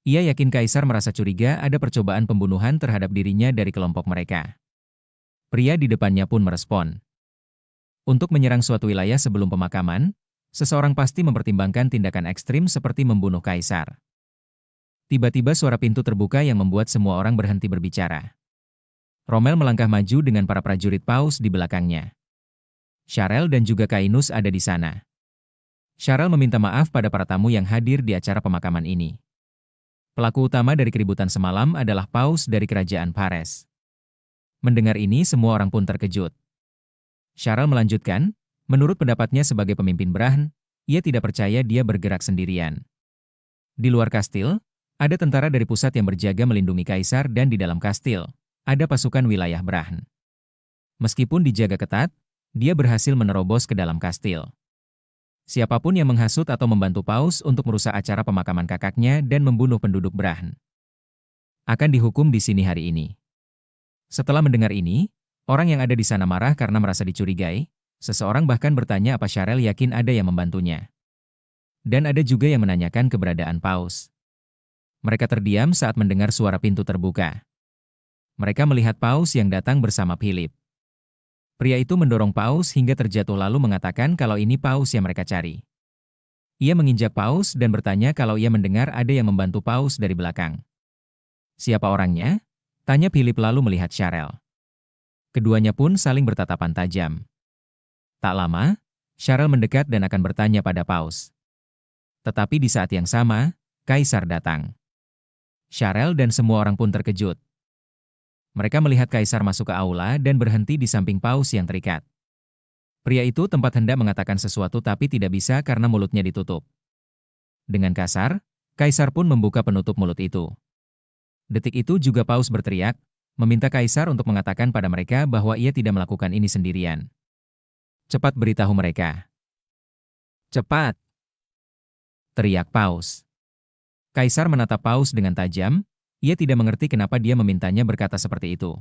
Ia yakin kaisar merasa curiga ada percobaan pembunuhan terhadap dirinya dari kelompok mereka. Pria di depannya pun merespon. Untuk menyerang suatu wilayah sebelum pemakaman, seseorang pasti mempertimbangkan tindakan ekstrim seperti membunuh kaisar. Tiba-tiba suara pintu terbuka yang membuat semua orang berhenti berbicara. Rommel melangkah maju dengan para prajurit paus di belakangnya. Cheryl dan juga Cainus ada di sana. Cheryl meminta maaf pada para tamu yang hadir di acara pemakaman ini. Pelaku utama dari keributan semalam adalah paus dari kerajaan Pares. Mendengar ini semua orang pun terkejut. Cheryl melanjutkan, menurut pendapatnya sebagai pemimpin Brahn, ia tidak percaya dia bergerak sendirian. Di luar kastil, ada tentara dari pusat yang berjaga melindungi kaisar dan di dalam kastil, ada pasukan wilayah Brahn. Meskipun dijaga ketat, dia berhasil menerobos ke dalam kastil. Siapapun yang menghasut atau membantu paus untuk merusak acara pemakaman kakaknya dan membunuh penduduk Brahn akan dihukum di sini hari ini. Setelah mendengar ini, orang yang ada di sana marah karena merasa dicurigai. Seseorang bahkan bertanya apa Cheryl yakin ada yang membantunya. Dan ada juga yang menanyakan keberadaan paus. Mereka terdiam saat mendengar suara pintu terbuka. Mereka melihat paus yang datang bersama Philip. Pria itu mendorong paus hingga terjatuh lalu mengatakan kalau ini paus yang mereka cari. Ia menginjak paus dan bertanya kalau ia mendengar ada yang membantu paus dari belakang. Siapa orangnya? Tanya Philip lalu melihat Cheryl. Keduanya pun saling bertatapan tajam. Tak lama, Cheryl mendekat dan akan bertanya pada paus. Tetapi di saat yang sama, kaisar datang. Cheryl dan semua orang pun terkejut. Mereka melihat kaisar masuk ke aula dan berhenti di samping paus yang terikat. Pria itu tempat hendak mengatakan sesuatu tapi tidak bisa karena mulutnya ditutup. Dengan kasar, kaisar pun membuka penutup mulut itu. Detik itu juga paus berteriak, meminta kaisar untuk mengatakan pada mereka bahwa ia tidak melakukan ini sendirian. Cepat beritahu mereka. Cepat! Teriak paus. Kaisar menatap paus dengan tajam, ia tidak mengerti kenapa dia memintanya berkata seperti itu.